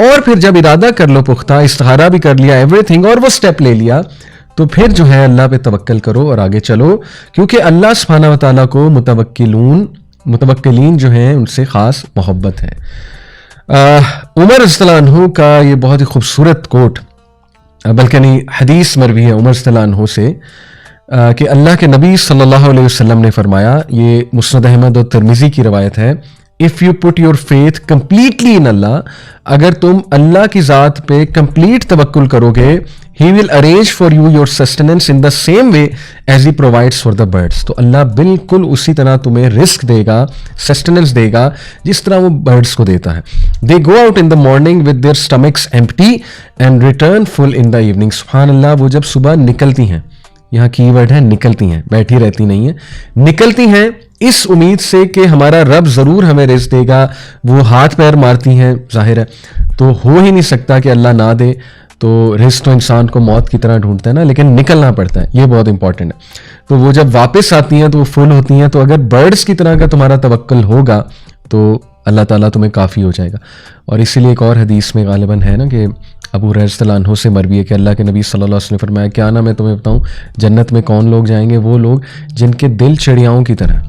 اور پھر جب ارادہ کر لو پختہ، استخارہ بھی کر لیا، ایوری تھنگ، اور وہ سٹیپ لے لیا، تو پھر جو ہے اللہ پہ توکل کرو اور آگے چلو. کیونکہ اللہ سبحانہ وتعالیٰ کو متوکلین جو ہیں ان سے خاص محبت ہے. عمر رضی اللہ عنہ کا یہ بہت ہی خوبصورت کوٹ، بلکہ نہیں حدیث مروی ہے عمر صلی اللہ عنہ سے کہ اللہ کے نبی صلی اللہ علیہ وسلم نے فرمایا، یہ مسند احمد اور ترمذی کی روایت ہے، if you put your faith completely in اللہ، اگر تم اللہ کی ذات پہ کمپلیٹ توکل کرو گے، he will arrange for you your sustenance in the same way as he provides for the birds. تو اللہ بالکل اسی طرح تمہیں رزق دے گا، سسٹیننس دے گا جس طرح وہ برڈس کو دیتا ہے. They go out in the morning with their stomachs empty and return full in the evening. سبحان اللہ، وہ جب صبح نکلتی ہیں، یہاں کی ورڈ ہے نکلتی ہیں، بیٹھی رہتی نہیں ہیں، نکلتی ہیں اس امید سے کہ ہمارا رب ضرور ہمیں رزق دے گا. وہ ہاتھ پیر مارتی ہیں، ظاہر ہے تو ہو ہی نہیں سکتا کہ اللہ نہ دے. تو رزق تو انسان کو موت کی طرح ڈھونڈتا ہے نا، لیکن نکلنا پڑتا ہے، یہ بہت امپورٹنٹ ہے. تو وہ جب واپس آتی ہیں تو وہ فل ہوتی ہیں. تو اگر برڈس کی طرح کا تمہارا توکل ہوگا تو اللہ تعالیٰ تمہیں کافی ہو جائے گا. اور اسی لیے ایک اور حدیث میں غالباً ہے نا کہ ابو ہریرہ رضی اللہ عنہ سے مروی ہے کہ اللہ کے نبی صلی اللہ علیہ وسلم نے فرمایا، کیا نا میں تمہیں بتاؤں جنت میں کون لوگ جائیں گے؟ وہ لوگ جن کے دل چڑیاؤں کی طرح،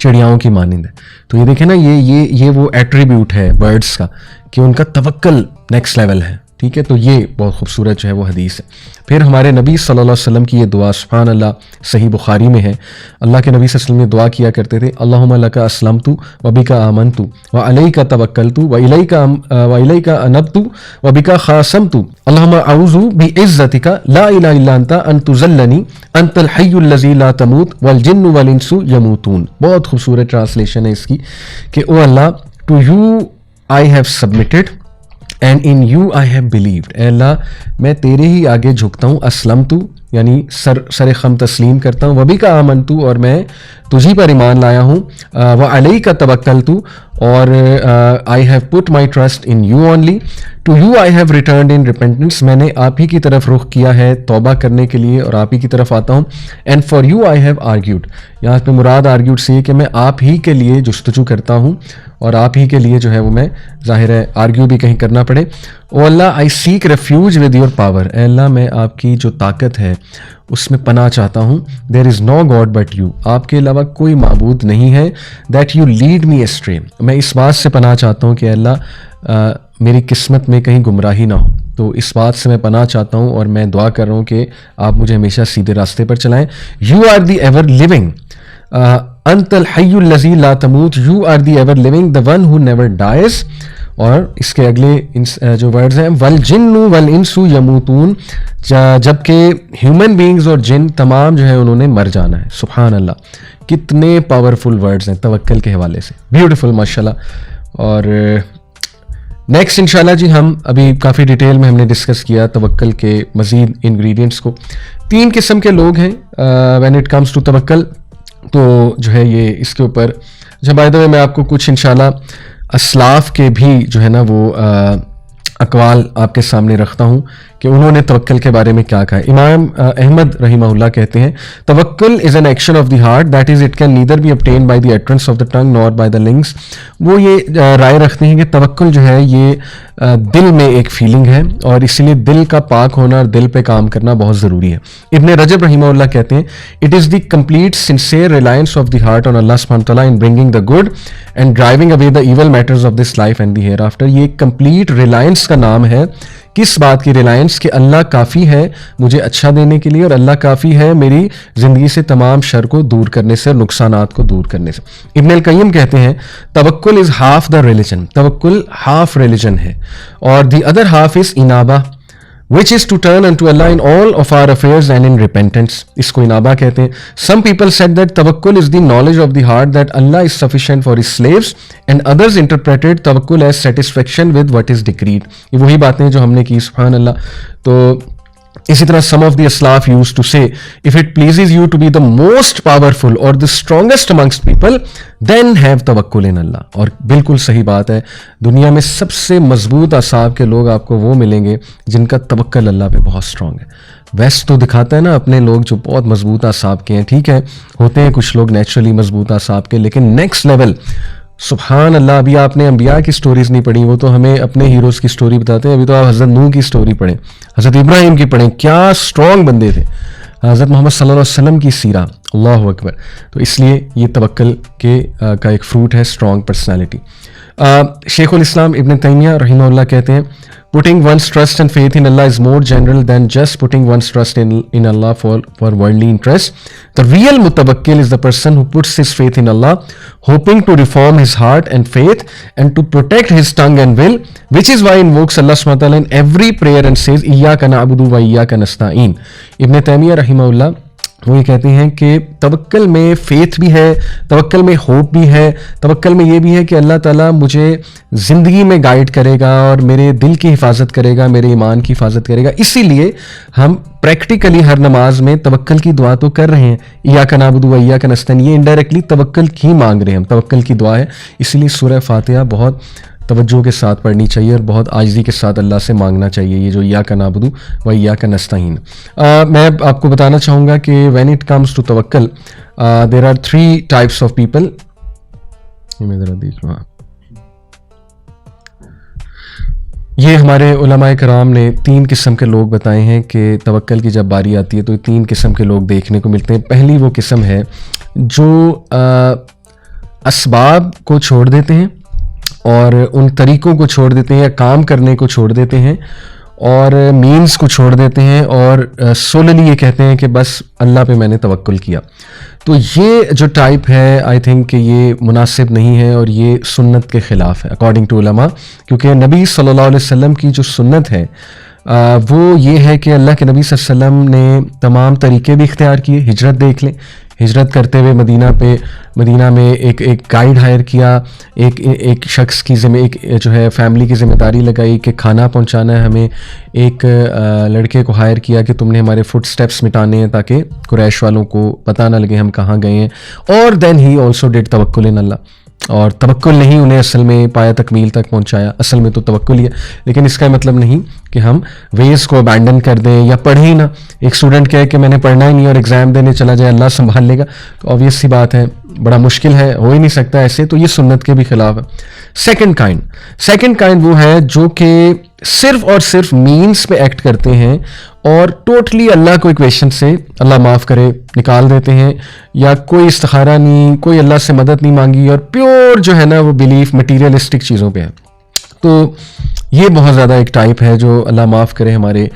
چڑیاؤں کی مانند ہے. تو یہ دیکھیں نا، یہ وہ ایٹریبیوٹ ہے برڈس کا کہ ان کا توکل نیکسٹ لیول ہے. ٹھیک ہے، تو یہ بہت خوبصورت جو ہے وہ حدیث ہے. پھر ہمارے نبی صلی اللہ علیہ وسلم کی یہ دعا سبحان اللہ صحیح بخاری میں ہے. اللہ کے نبی صلی اللہ علیہ وسلم نے دعا کیا کرتے تھے، اللہم لک اسلمت وبک آمنت وعلیک توکلت والیک انبت وبک خاصمت اللہم اعوذ بعزتک لا الہ الا انت ان تذلنی انت الحی الذی لا تموت والجن والانس یموتون. بہت خوبصورت ٹرانسلیشن ہے اس کی کہ او اللہ، to you I have submitted and in you I have believed. اے اللہ میں تیرے ہی آگے جھکتا ہوں، اسلمت یعنی سر خم تسلیم کرتا ہوں. وبی کا آمنتو, اور میں تجھی پر ایمان لایا ہوں. وعلیک توکلتو, اور I have put my trust in you only. To you I have returned in repentance, میں نے آپ ہی کی طرف رخ کیا ہے توبہ کرنے کے لیے اور آپ ہی کی طرف آتا ہوں. And for you I have argued, یہاں پہ مراد آرگیوڈ سے یہ کہ میں آپ ہی کے لیے جستجو کرتا ہوں اور آپ ہی کے لیے جو ہے وہ میں ظاہر ہے آرگیو بھی کہیں کرنا پڑے. او اللہ آئی سیک ریفیوج ود یور پاور, اے اللہ میں آپ کی جو طاقت ہے اس میں پناہ چاہتا ہوں. دیر از نو گاڈ بٹ یو, آپ کے علاوہ کوئی معبود نہیں ہے. That you lead me straight, میں اس بات سے پناہ چاہتا ہوں کہ اللہ میری قسمت میں کہیں گمراہی نہ ہو, تو اس بات سے میں پناہ چاہتا ہوں اور میں دعا کر رہا ہوں کہ آپ مجھے ہمیشہ سیدھے راستے پر چلائیں. You are the ever living, انت الحی الذی لا تموت, you are the ever living, the one who never dies. اور اس کے اگلے جو ورڈز ہیں والجن والانس یموتون, جبکہ ہیومن بینگز اور جن تمام جو ہے انہوں نے مر جانا ہے. سبحان اللہ, کتنے پاورفل ورڈز ہیں توکل کے حوالے سے, بیوٹیفل ماشاء اللہ. اور نیکسٹ انشاءاللہ جی ہم ابھی کافی ڈیٹیل میں ہم نے ڈسکس کیا توکل کے مزید انگریڈینٹس کو. 3 قسم کے لوگ ہیں وین اٹ کمز ٹو توکل, تو جو ہے یہ اس کے اوپر بائی دا وے میں آپ کو کچھ انشاءاللہ اسلاف کے بھی جو ہے نا وہ اقوال آپ کے سامنے رکھتا ہوں کہ انہوں نے توکل کے بارے میں کیا کہا ہے. امام احمد رحمہ اللہ کہتے ہیں توکل is an action of the heart, that is it can neither be obtained by the utterance of the tongue nor by the lungs. وہ یہ رائے رکھتے ہیں کہ توکل جو ہے یہ دل میں ایک فیلنگ ہے اور اسی لیے دل کا پاک ہونا اور دل پہ کام کرنا بہت ضروری ہے. ابن رجب رحمہ اللہ کہتے ہیں it is the complete sincere reliance of the heart on اللہ سبحانہ وتعالیٰ in bringing the good and driving away the evil matters of this life and the hereafter. یہ کمپلیٹ ریلائنس کا نام ہے. کس بات کی ریلائنس؟ کہ اللہ کافی ہے مجھے اچھا دینے کے لیے اور اللہ کافی ہے میری زندگی سے تمام شر کو دور کرنے سے اور نقصانات کو دور کرنے سے. ابن القیم کہتے ہیں توکل از ہاف دا ریلیجن, توکل ہاف ریلیجن ہے اور دی ادر ہاف از انابہ which is to turn unto Allah in all of our affairs and in repentance. اس کو انابہ کہتے ہیں. Some people said that tawakkul is the knowledge of the heart that Allah is sufficient for his slaves and others interpreted tawakkul as satisfaction with what is decreed. یہ وہی باتیں جو ہم نے کی, سبحان اللہ. تو اسی طرح some of the Aslaf used to say if it pleases you to be the most powerful or the strongest amongst people then have tawakkul in Allah. اور بالکل صحیح بات ہے, دنیا میں سب سے مضبوط اصحاب کے لوگ آپ کو وہ ملیں گے جن کا توکل اللہ پہ بہت اسٹرانگ ہے. ویسٹ تو دکھاتا ہے نا اپنے لوگ جو بہت مضبوط اصحاب کے ہیں, ٹھیک ہے ہوتے ہیں کچھ لوگ نیچرلی مضبوط اصحاب کے, لیکن نیکسٹ لیول سبحان اللہ. ابھی آپ نے انبیاء کی سٹوریز نہیں پڑھی, وہ تو ہمیں اپنے ہیروز کی سٹوری بتاتے ہیں. ابھی تو آپ حضرت نوح کی سٹوری پڑھیں, حضرت ابراہیم کی پڑھیں, کیا اسٹرانگ بندے تھے. حضرت محمد صلی اللہ علیہ وسلم کی سیرہ, اللہ اکبر. تو اس لیے یہ توکل کا ایک فروٹ ہے اسٹرانگ پرسنالٹی. شیخ الاسلام ابن تیمیہ رحمہ اللہ کہتے ہیں putting one's trust and faith in Allah is more general than just putting one's trust in Allah for worldly interest. The real mutawakkil is the person who puts his faith in Allah, hoping to reform his heart and faith and to protect his tongue and will, which is why he invokes Allah subhanahu wa ta'ala in every prayer and says iyyaka na'budu wa iyyaka nasta'in. Ibn Taymiyyah rahimah Allah وہ یہ کہتے ہیں کہ توکل میں faith بھی ہے, توکل میں ہوپ بھی ہے, توکل میں یہ بھی ہے کہ اللہ تعالیٰ مجھے زندگی میں گائیڈ کرے گا اور میرے دل کی حفاظت کرے گا, میرے ایمان کی حفاظت کرے گا. اسی لیے ہم پریکٹیکلی ہر نماز میں توکل کی دعا تو کر رہے ہیں, ایاک نعبد و ایاک نستعین, یہ انڈائریکٹلی توکل ہی مانگ رہے ہیں, ہم توکل کی دعا ہے. اسی لیے سورہ فاتحہ بہت توجہ کے ساتھ پڑھنی چاہیے اور بہت عاجزی کے ساتھ اللہ سے مانگنا چاہیے, یہ جو ایاک نعبد و ایاک نستعین. میں آپ کو بتانا چاہوں گا کہ وین اٹ کمز ٹو توکل there are 3 types of people. میں ذرا دیکھ لوں, یہ ہمارے علماء کرام نے 3 قسم کے لوگ بتائے ہیں کہ توکل کی جب باری آتی ہے تو 3 قسم کے لوگ دیکھنے کو ملتے ہیں. پہلی وہ قسم ہے جو اسباب کو چھوڑ دیتے ہیں اور ان طریقوں کو چھوڑ دیتے ہیں یا کام کرنے کو چھوڑ دیتے ہیں اور مینز کو چھوڑ دیتے ہیں اور سوللی یہ کہتے ہیں کہ بس اللہ پہ میں نے توکل کیا. تو یہ جو ٹائپ ہے آئی تھنک کہ یہ مناسب نہیں ہے اور یہ سنت کے خلاف ہے اکارڈنگ ٹو علماء, کیونکہ نبی صلی اللہ علیہ وسلم کی جو سنت ہے وہ یہ ہے کہ اللہ کے نبی صلی اللہ علیہ وسلم نے تمام طریقے بھی اختیار کیے. ہجرت دیکھ لیں, ہجرت کرتے ہوئے مدینہ میں ایک گائیڈ ہائر کیا, ایک شخص کی ایک جو ہے فیملی کی ذمہ داری لگائی کہ کھانا پہنچانا ہے ہمیں, ایک لڑکے کو ہائر کیا کہ تم نے ہمارے فٹ سٹیپس مٹانے ہیں تاکہ قریش والوں کو پتہ نہ لگے ہم کہاں گئے ہیں. اور دین ہی آلسو ڈیڈ توکل ان اللہ, اور توکل نہیں انہیں اصل میں پایا تکمیل تک پہنچایا, اصل میں تو توکل ہی ہے, لیکن اس کا مطلب نہیں کہ ہم ویز کو ابینڈن کر دیں یا پڑھیں ہی نہ. ایک اسٹوڈنٹ کہے کہ میں نے پڑھنا ہی نہیں اور ایگزام دینے چلا جائے, اللہ سنبھال لے گا, تو آبویس سی بات ہے بڑا مشکل ہے, ہو ہی نہیں سکتا ایسے, تو یہ سنت کے بھی خلاف ہے. سیکنڈ کائنڈ وہ ہے جو کہ صرف اور صرف مینس پہ ایکٹ کرتے ہیں اور ٹوٹلی اللہ کو ایکویشن سے اللہ معاف کرے نکال دیتے ہیں, یا کوئی استخارہ نہیں, کوئی اللہ سے مدد نہیں مانگی, اور پیور جو ہے نا وہ بلیف مٹیریلسٹک چیزوں پہ ہے. تو یہ بہت زیادہ ایک ٹائپ ہے جو اللہ معاف کرے ہمارے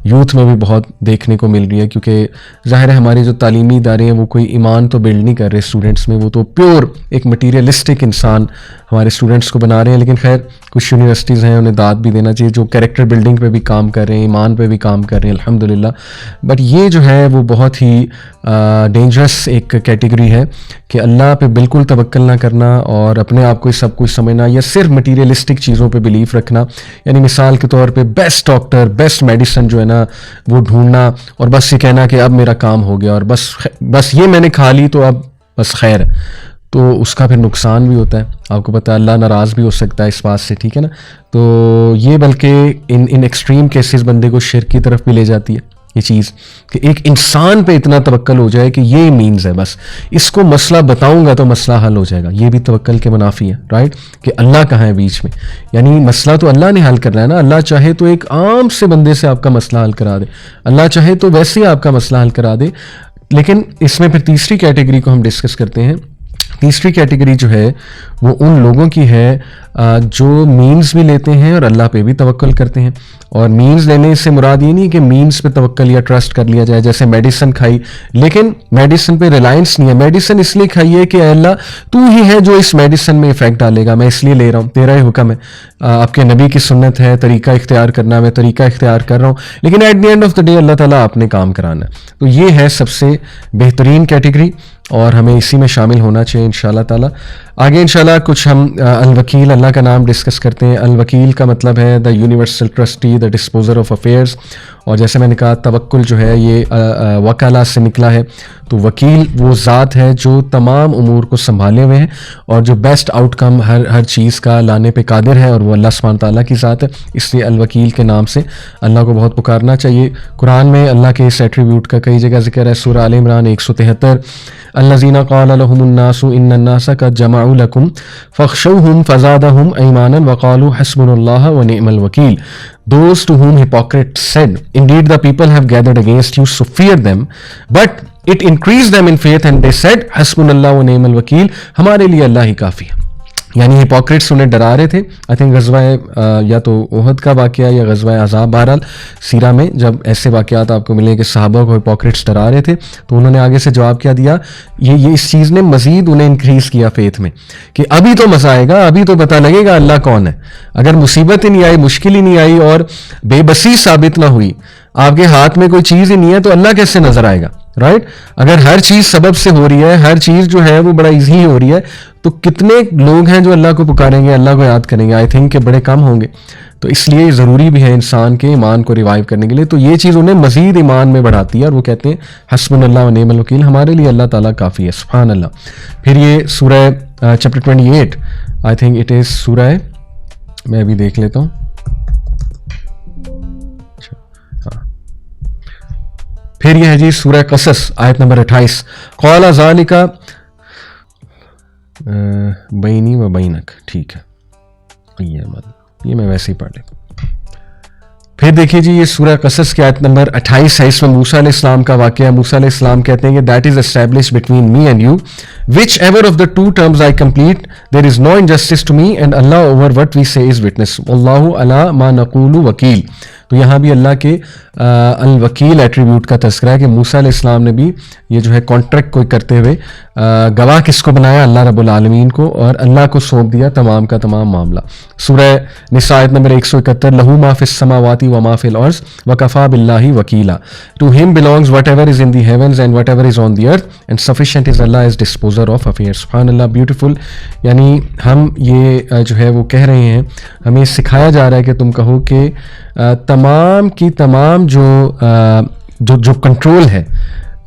یوتھ میں بھی بہت دیکھنے کو مل رہی ہے, کیونکہ ظاہر ہے ہمارے جو تعلیمی ادارے ہیں وہ کوئی ایمان تو بلڈ نہیں کر رہے اسٹوڈنٹس میں, وہ تو پیور ایک مٹیریلسٹک انسان ہمارے اسٹوڈنٹس کو بنا رہے ہیں. لیکن خیر کچھ یونیورسٹیز ہیں انہیں داد بھی دینا چاہیے جو کیریکٹر بلڈنگ پہ بھی کام کر رہے ہیں, ایمان پہ بھی کام کر رہے ہیں الحمدللہ. بٹ یہ جو ہے وہ بہت ہی ڈینجرس ایک کیٹیگری ہے کہ اللہ پہ بالکل توکل نہ کرنا اور اپنے آپ کو سب کچھ سمجھنا, یا صرف مٹیریلسٹک چیزوں پہ بلیف رکھنا. یعنی مثال کے طور پہ بیسٹ ڈاکٹر, بیسٹ میڈیسن جو ہے نا وہ ڈھونڈنا, اور بس یہ کہنا کہ اب میرا کام ہو گیا اور بس یہ میں نے کھا لی تو اب بس خیر ہے. تو اس کا پھر نقصان بھی ہوتا ہے, آپ کو پتہ ہے اللہ ناراض بھی ہو سکتا ہے اس بات سے, ٹھیک ہے نا. تو یہ بلکہ ان ایکسٹریم کیسز بندے کو شرک کی طرف بھی لے جاتی ہے یہ چیز, کہ ایک انسان پہ اتنا توکل ہو جائے کہ یہ مینز ہے بس اس کو مسئلہ بتاؤں گا تو مسئلہ حل ہو جائے گا. یہ بھی توکل کے منافی ہے, رائٹ, کہ اللہ کہاں ہے بیچ میں. یعنی مسئلہ تو اللہ نے حل کرنا ہے نا, اللہ چاہے تو ایک عام سے بندے سے آپ کا مسئلہ حل کرا دے, اللہ چاہے تو ویسے ہی آپ کا مسئلہ حل کرا دے. لیکن اس میں پھر تیسری کیٹیگری کو ہم ڈسکس کرتے ہیں. تیسری کیٹیگری جو ہے وہ ان لوگوں کی ہے جو مینز بھی لیتے ہیں اور اللہ پہ بھی توکل کرتے ہیں. اور مینز لینے سے مراد یہ نہیں کہ مینز پہ توکل یا ٹرسٹ کر لیا جائے, جیسے میڈیسن کھائی لیکن میڈیسن پہ ریلائنس نہیں ہے. میڈیسن اس لیے کھائی ہے کہ اے اللہ تو ہی ہے جو اس میڈیسن میں افیکٹ ڈالے گا, میں اس لیے لے رہا ہوں, تیرا ہی حکم ہے, آپ کے نبی کی سنت ہے طریقہ اختیار کرنا, میں طریقہ اختیار کر رہا ہوں, لیکن at the end of the day اللہ تعالیٰ آپ نے کام کرانا ہے. تو یہ ہے سب سے بہترین کیٹیگری اور ہمیں اسی میں شامل ہونا چاہیے انشاءاللہ تعالیٰ. آگے انشاءاللہ کچھ ہم الوکیل اللہ کا نام ڈسکس کرتے ہیں. الوکیل کا مطلب ہے the universal trustee, the disposer of affairs. اور جیسے میں نے کہا توکل جو ہے یہ وکالہ سے نکلا ہے. تو وکیل وہ ذات ہے جو تمام امور کو سنبھالے ہوئے ہیں اور جو بیسٹ آؤٹ کم ہر چیز کا لانے پہ قادر ہے, اور وہ اللہ سبحانہ تعالیٰ کی ذات ہے. اس لیے الوکیل کے نام سے اللہ کو بہت پکارنا چاہیے. قرآن میں اللہ کے اس ایٹریبیوٹ کا کئی جگہ ذکر ہے. سورہ آل عمران 173, الذین قال لهم الناس ان الناس قد جمعوا لكم فاخشوهم فزادهم ایمانا وقالوا حسبنا اللہ ونعم الوکیل. Those to whom hypocrites said, indeed the people have gathered against you, so fear them, but it increased them in faith and they said حسبنا و نعم الوکیل, ہمارے لیے اللہ ہی کافی ہے. یعنی ہپوکریٹس انہیں ڈرا رہے تھے. آئی تھنک غزوہ یا تو احد کا واقعہ یا غزوہ احزاب, بہرحال سیرہ میں جب ایسے واقعات آپ کو ملے کہ صحابہ کو ہپوکریٹس ڈرا رہے تھے تو انہوں نے آگے سے جواب کیا دیا, یہ اس چیز نے مزید انہیں انکریز کیا فیتھ میں کہ ابھی تو مزہ آئے گا, ابھی تو پتہ لگے گا اللہ کون ہے. اگر مصیبت ہی نہیں آئی, مشکل ہی نہیں آئی اور بے بسی ثابت نہ ہوئی, آپ کے ہاتھ میں کوئی چیز ہی نہیں ہے, تو اللہ کیسے نظر آئے گا, رائٹ. اگر ہر چیز سبب سے ہو رہی ہے, ہر چیز جو ہے وہ بڑا ایزی ہو رہی ہے, تو کتنے لوگ ہیں جو اللہ کو پکاریں گے, اللہ کو یاد کریں گے؟ آئی تھنک کہ بڑے کم ہوں گے. تو اس لیے ضروری بھی ہے انسان کے ایمان کو ریوائیو کرنے کے لیے. تو یہ چیز انہیں مزید ایمان میں بڑھاتی ہے اور وہ کہتے ہیں حسبنا اللہ و نعم الوکیل, ہمارے لیے اللہ تعالیٰ کافی ہے. سبحان اللہ. پھر یہ سورہ chapter 28, I think it is سورہ, میں ابھی دیکھ لیتا ہوں, پھر یہ ہے جی سورہ قصص آیت نمبر 28, قال ذالک بینی و بینک. ٹھیک ہے, یہ میں ویسے ہی پڑھ لیتا ہوں. پھر دیکھیے جی یہ سورہ قصص کی آیت نمبر 28 ہے. اس میں موسیٰ علیہ السلام کا واقعہ ہے. موسیٰ علیہ السلام کہتے ہیں کہ that is establish between me and you whichever of the two terms I complete, there is no injustice to me, and Allah over what we say is witness. Wallahu ala ma naqulu wakil. تو یہاں بھی اللہ کے الوکیل attribute کا تذکرہ ہے کہ موسیٰ علیہ السلام نے بھی یہ جو ہے کانٹریکٹ کوئی کرتے ہوئے گواہ کس کو بنایا؟ اللہ رب العالمین کو، اور اللہ کو سونپ دیا تمام کا تمام معاملہ. سورہ نساء آیت نمبر 171 لہو ما فی السماوات و ما فی الارض وکفی باللہ وکیلا. ٹو ہم belongs whatever is in the heavens and whatever is on the earth, and sufficient is Allah as disposer of affairs. سبحان اللہ، بیوٹیفل. یعنی ہم یہ جو ہے وہ کہہ رہے ہیں، ہمیں سکھایا جا رہا ہے کہ تم کہو کہ تمام کی تمام جو کنٹرول ہے،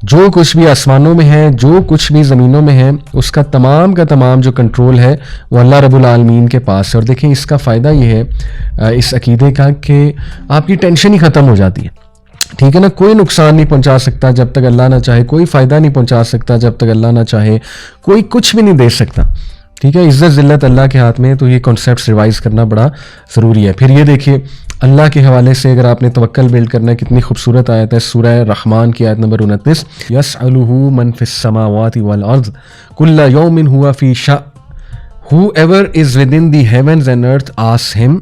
جو کچھ بھی آسمانوں میں ہے، جو کچھ بھی زمینوں میں ہے، اس کا تمام جو کنٹرول ہے وہ اللہ رب العالمین کے پاس ہے. اور دیکھیں اس کا فائدہ یہ ہے اس عقیدے کا کہ آپ کی ٹینشن ہی ختم ہو جاتی ہے. ٹھیک ہے نا، کوئی نقصان نہیں پہنچا سکتا جب تک اللہ نہ چاہے، کوئی فائدہ نہیں پہنچا سکتا جب تک اللہ نہ چاہے، کوئی کچھ بھی نہیں دے سکتا. ٹھیک ہے، عزت ذلت اللہ کے ہاتھ میں. تو یہ کانسیپٹس ریوائز کرنا بڑا ضروری ہے. پھر یہ دیکھیے اللہ کے حوالے سے اگر آپ نے توکل بلڈ کرنا ہے، کتنی خوبصورت آیت ہے سورہ رحمان کی آیت نمبر 29 یسألہ من فی السماوات والارض کل یوم ہوا فی شأن whoever is within the heavens and earth asks him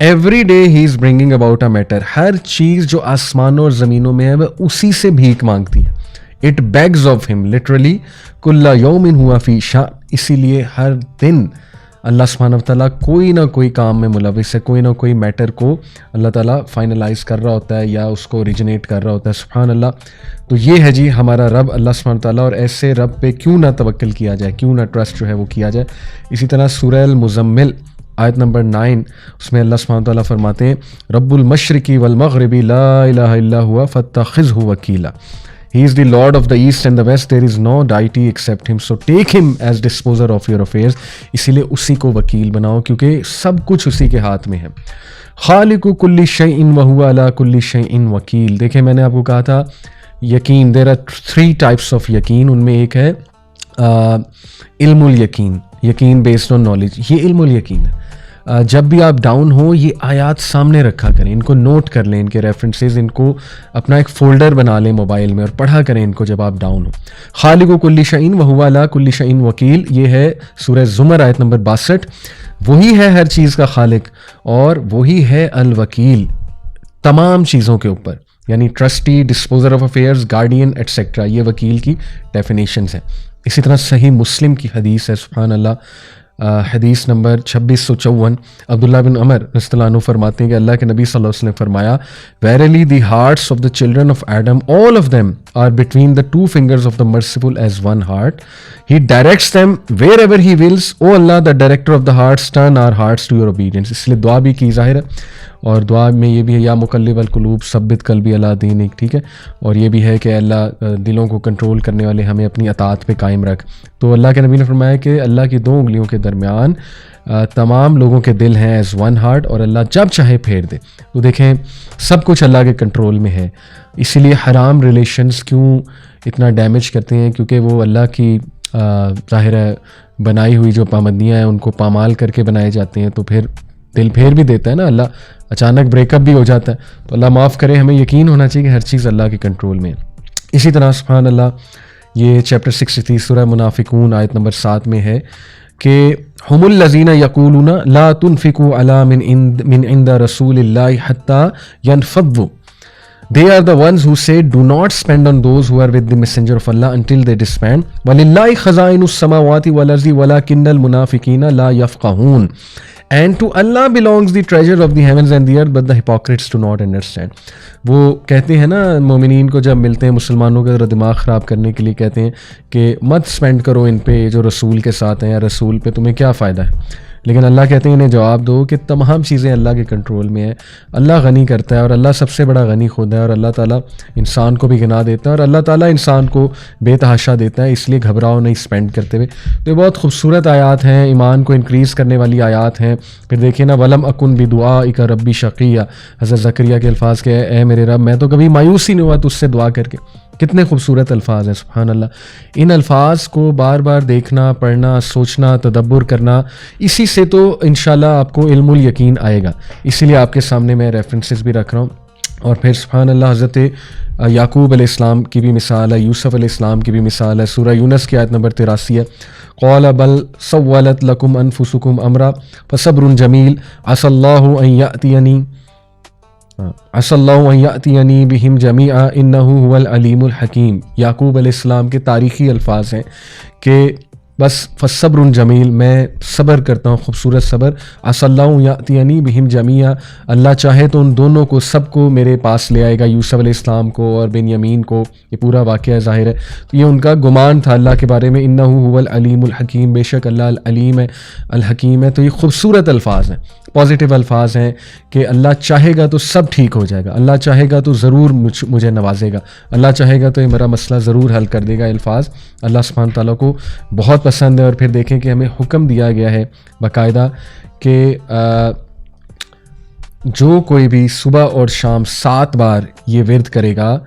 every day he is bringing about a matter. ہر چیز جو آسمانوں اور زمینوں میں ہے وہ اسی سے بھیک مانگتی ہے. It begs of him literally کل یوم ہوا فی شأن. اسی لیے ہر دن اللہ سبحانہ وتعالیٰ کوئی نہ کوئی کام میں ملوث ہے، کوئی نہ کوئی میٹر کو اللہ تعالیٰ فائنلائز کر رہا ہوتا ہے یا اس کو اوریجنیٹ کر رہا ہوتا ہے. سبحان اللہ. تو یہ ہے جی ہمارا رب اللہ سبحانہ وتعالیٰ، اور ایسے رب پہ کیوں نہ توکل کیا جائے، کیوں نہ ٹرسٹ جو ہے وہ کیا جائے. اسی طرح سورہ المزمل آیت نمبر 9 اس میں اللہ سبحانہ وتعالیٰ فرماتے ہیں رب المشرقی والمغربی لا الہ الا ہوا فاتخذہ وکیلا. He is the Lord of the East and the West. There is no deity except Him. So take Him as disposer of your affairs. اسی لیے اسی کو وکیل بناؤ کیونکہ سب کچھ اسی کے ہاتھ میں ہے. خالق کل شیء وہو علی کل شیء وکیل. دیکھیں میں نے آپ کو کہا تھا یقین، there are 3 types of یقین. ان میں ایک ہے علم الیقین، یقین بیسڈ آن نالج. یہ علم الیقین ہے. جب بھی آپ ڈاؤن ہو یہ آیات سامنے رکھا کریں، ان کو نوٹ کر لیں، ان کے ریفرنسز، ان کو اپنا ایک فولڈر بنا لیں موبائل میں اور پڑھا کریں ان کو جب آپ ڈاؤن ہو. خالق کل شیء وہو علی کل شیء وکیل. یہ ہے سورہ زمر آیت نمبر 62. وہی ہے ہر چیز کا خالق اور وہی ہے الوکیل تمام چیزوں کے اوپر، یعنی trustee, disposer of affairs, guardian etcetera. یہ وکیل کی ڈیفینیشنز ہیں. اسی طرح صحیح مسلم کی حدیث ہے، سبحان اللہ، حدیث نمبر 2654. عبداللہ بن عمر رضی اللہ عنہ فرماتے ہیں کہ اللہ کے نبی صلی اللہ علیہ وسلم نے فرمایا Verily the hearts of the children of Adam, all of them are between the 2 fingers of the merciful as one heart. He directs them wherever he wills. O Allah, the director of the hearts, turn our hearts to your obedience. اس لیے دعا بھی کی ظاہر ہے، اور دعا میں یہ بھی ہے یا مقلب القلوب ثبت قلبی علی دینک. ٹھیک ہے، اور یہ بھی ہے کہ اللہ دلوں کو کنٹرول کرنے والے ہمیں اپنی اطاعت پہ قائم رکھ. تو اللہ کے نبی نے فرمایا کہ اللہ کی 2 انگلیوں کے درمیان تمام لوگوں کے دل ہیں ایز ون ہارٹ، اور اللہ جب چاہے پھیر دے. تو دیکھیں سب کچھ اللہ کے کنٹرول میں ہے. اسی لیے حرام ریلیشنز کیوں اتنا ڈیمیج کرتے ہیں؟ کیونکہ وہ اللہ کی ظاہر ہے بنائی ہوئی جو پابندیاں ہیں ان کو پامال کر کے بنائے جاتے ہیں. تو پھر دل پھیر بھی دیتا ہے نا اللہ، اچانک بریک اپ بھی ہو جاتا ہے. تو اللہ معاف کرے، ہمیں یقین ہونا چاہیے کہ ہر چیز اللہ کے کنٹرول میں ہے. اسی طرح سبحان اللہ یہ چیپٹر 63 سورہ منافقون آیت نمبر 7 میں ہے کہ ہم الذین یقولون لا تنفقوا علی من عند رسول اللہ حتی ینفضوا. They are the ones who say do not spend on those who are with the messenger of Allah until they disband. وَلِلَّهِ خَزَائِنُ السَّمَاوَاتِ وَالْأَرْضِ وَلَكِنَّ الْمُنَافِقِينَ لَا يَفْقَهُونَ. And to Allah belongs the treasure of the heavens and the earth, but the hypocrites do not understand. وہ کہتے ہیں نا مومنین کو جب ملتے ہیں مسلمانوں کا دماغ خراب کرنے کے لیے، کہتے ہیں کہ مت سپینڈ کرو ان پہ جو رسول کے ساتھ ہیں، یا رسول پہ تمہیں کیا فائدہ ہے. لیکن اللہ کہتے ہیں انہیں جواب دو کہ تمام چیزیں اللہ کے کنٹرول میں ہیں. اللہ غنی کرتا ہے اور اللہ سب سے بڑا غنی خود ہے، اور اللہ تعالیٰ انسان کو بھی گنا دیتا ہے اور اللہ تعالیٰ انسان کو بے تحاشا دیتا ہے. اس لیے گھبراؤ نہیں اسپینڈ کرتے ہوئے. تو یہ بہت خوبصورت آیات ہیں، ایمان کو انکریز کرنے والی آیات ہیں. پھر دیکھیں نا ولم اکن بدعائک ربی شقیہ، حضرت زکریا کے الفاظ کہ اے میرے رب میں تو کبھی مایوس ہی نہیں ہوا تجھ سے دعا کر کے. کتنے خوبصورت الفاظ ہیں سبحان اللہ. ان الفاظ کو بار بار دیکھنا، پڑھنا، سوچنا، تدبر کرنا، اسی سے تو انشاءاللہ آپ کو علم الیقین آئے گا. اسی لیے آپ کے سامنے میں ریفرنسز بھی رکھ رہا ہوں. اور پھر سبحان اللہ حضرت یعقوب علیہ السلام کی بھی مثال ہے, یوسف علیہ السلام کی بھی مثال ہے. سورہ یونس کی آیت نمبر 83 ہے, قال بل سولت لکم انفسکم امرا فصبر جمیل عسى الله ان یأتینی عسى الله ان یأتینی بہم جمیعا انہ هو العلیم الحکیم. یعقوب علیہ السلام کے تاریخی الفاظ ہیں کہ بس فصبر جمیل, میں صبر کرتا ہوں, خوبصورت صبر. عسى الله یأتینی بہم جمیعا, اللہ چاہے تو ان دونوں کو سب کو میرے پاس لے آئے گا, یوسف علیہ السلام کو اور بنیامین کو. یہ پورا واقعہ ظاہر ہے. تو یہ ان کا گمان تھا اللہ کے بارے میں, انہ هو العلیم الحکیم, بے شک اللہ العلیم ہے, الحکیم ہے. تو یہ خوبصورت الفاظ ہیں, پازیٹیو الفاظ ہیں کہ اللہ چاہے گا تو سب ٹھیک ہو جائے گا, اللہ چاہے گا تو ضرور مجھے نوازے گا, اللہ چاہے گا تو یہ میرا مسئلہ ضرور حل کر دے گا. الفاظ اللہ سبحانہ تعالیٰ کو بہت پسند ہے. اور پھر دیکھیں کہ ہمیں حکم دیا گیا ہے باقاعدہ کہ جو کوئی بھی صبح اور شام 7 بار یہ ورد کرے گا,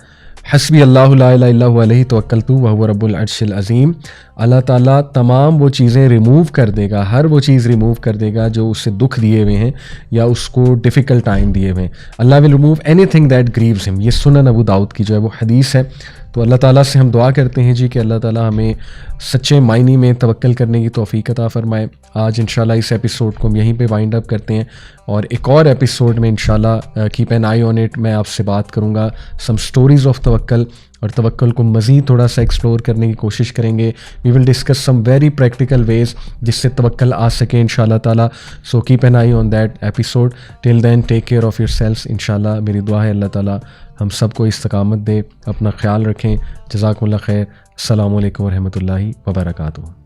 حسبی اللہ لا الہ الا هو علیہ توکلت وہو رب العرش العظیم, اللہ تعالیٰ تمام وہ چیزیں ریموو کر دے گا, ہر وہ چیز ریموو کر دے گا جو اسے دکھ دیے ہوئے ہیں یا اس کو ڈیفیکلٹ ٹائم دیے ہوئے ہیں. اللہ will remove anything that grieves him. یہ سنن ابو داؤد کی جو ہے وہ حدیث ہے. تو اللہ تعالیٰ سے ہم دعا کرتے ہیں جی کہ اللہ تعالیٰ ہمیں سچے معنی میں توکل کرنے کی توفیق عطا فرمائے. آج انشاءاللہ اس ایپیسوڈ کو ہم یہیں پہ وائنڈ اپ کرتے ہیں, اور ایک اور ایپیسوڈ میں انشاءاللہ keep an eye on it, میں آپ سے بات کروں گا سم سٹوریز آف توکل, اور توکل کو مزید تھوڑا سا ایکسپلور کرنے کی کوشش کریں گے. We will discuss some very practical ways جس سے توکل آ سکے انشاءاللہ تعالیٰ. So keep an eye on that episode. Till then take care of yourselves. انشاءاللہ میری دعا ہے اللہ تعالیٰ ہم سب کو استقامت دے. اپنا خیال رکھیں. جزاکم اللہ خیر. السلام علیکم ورحمۃ اللہ وبرکاتہ.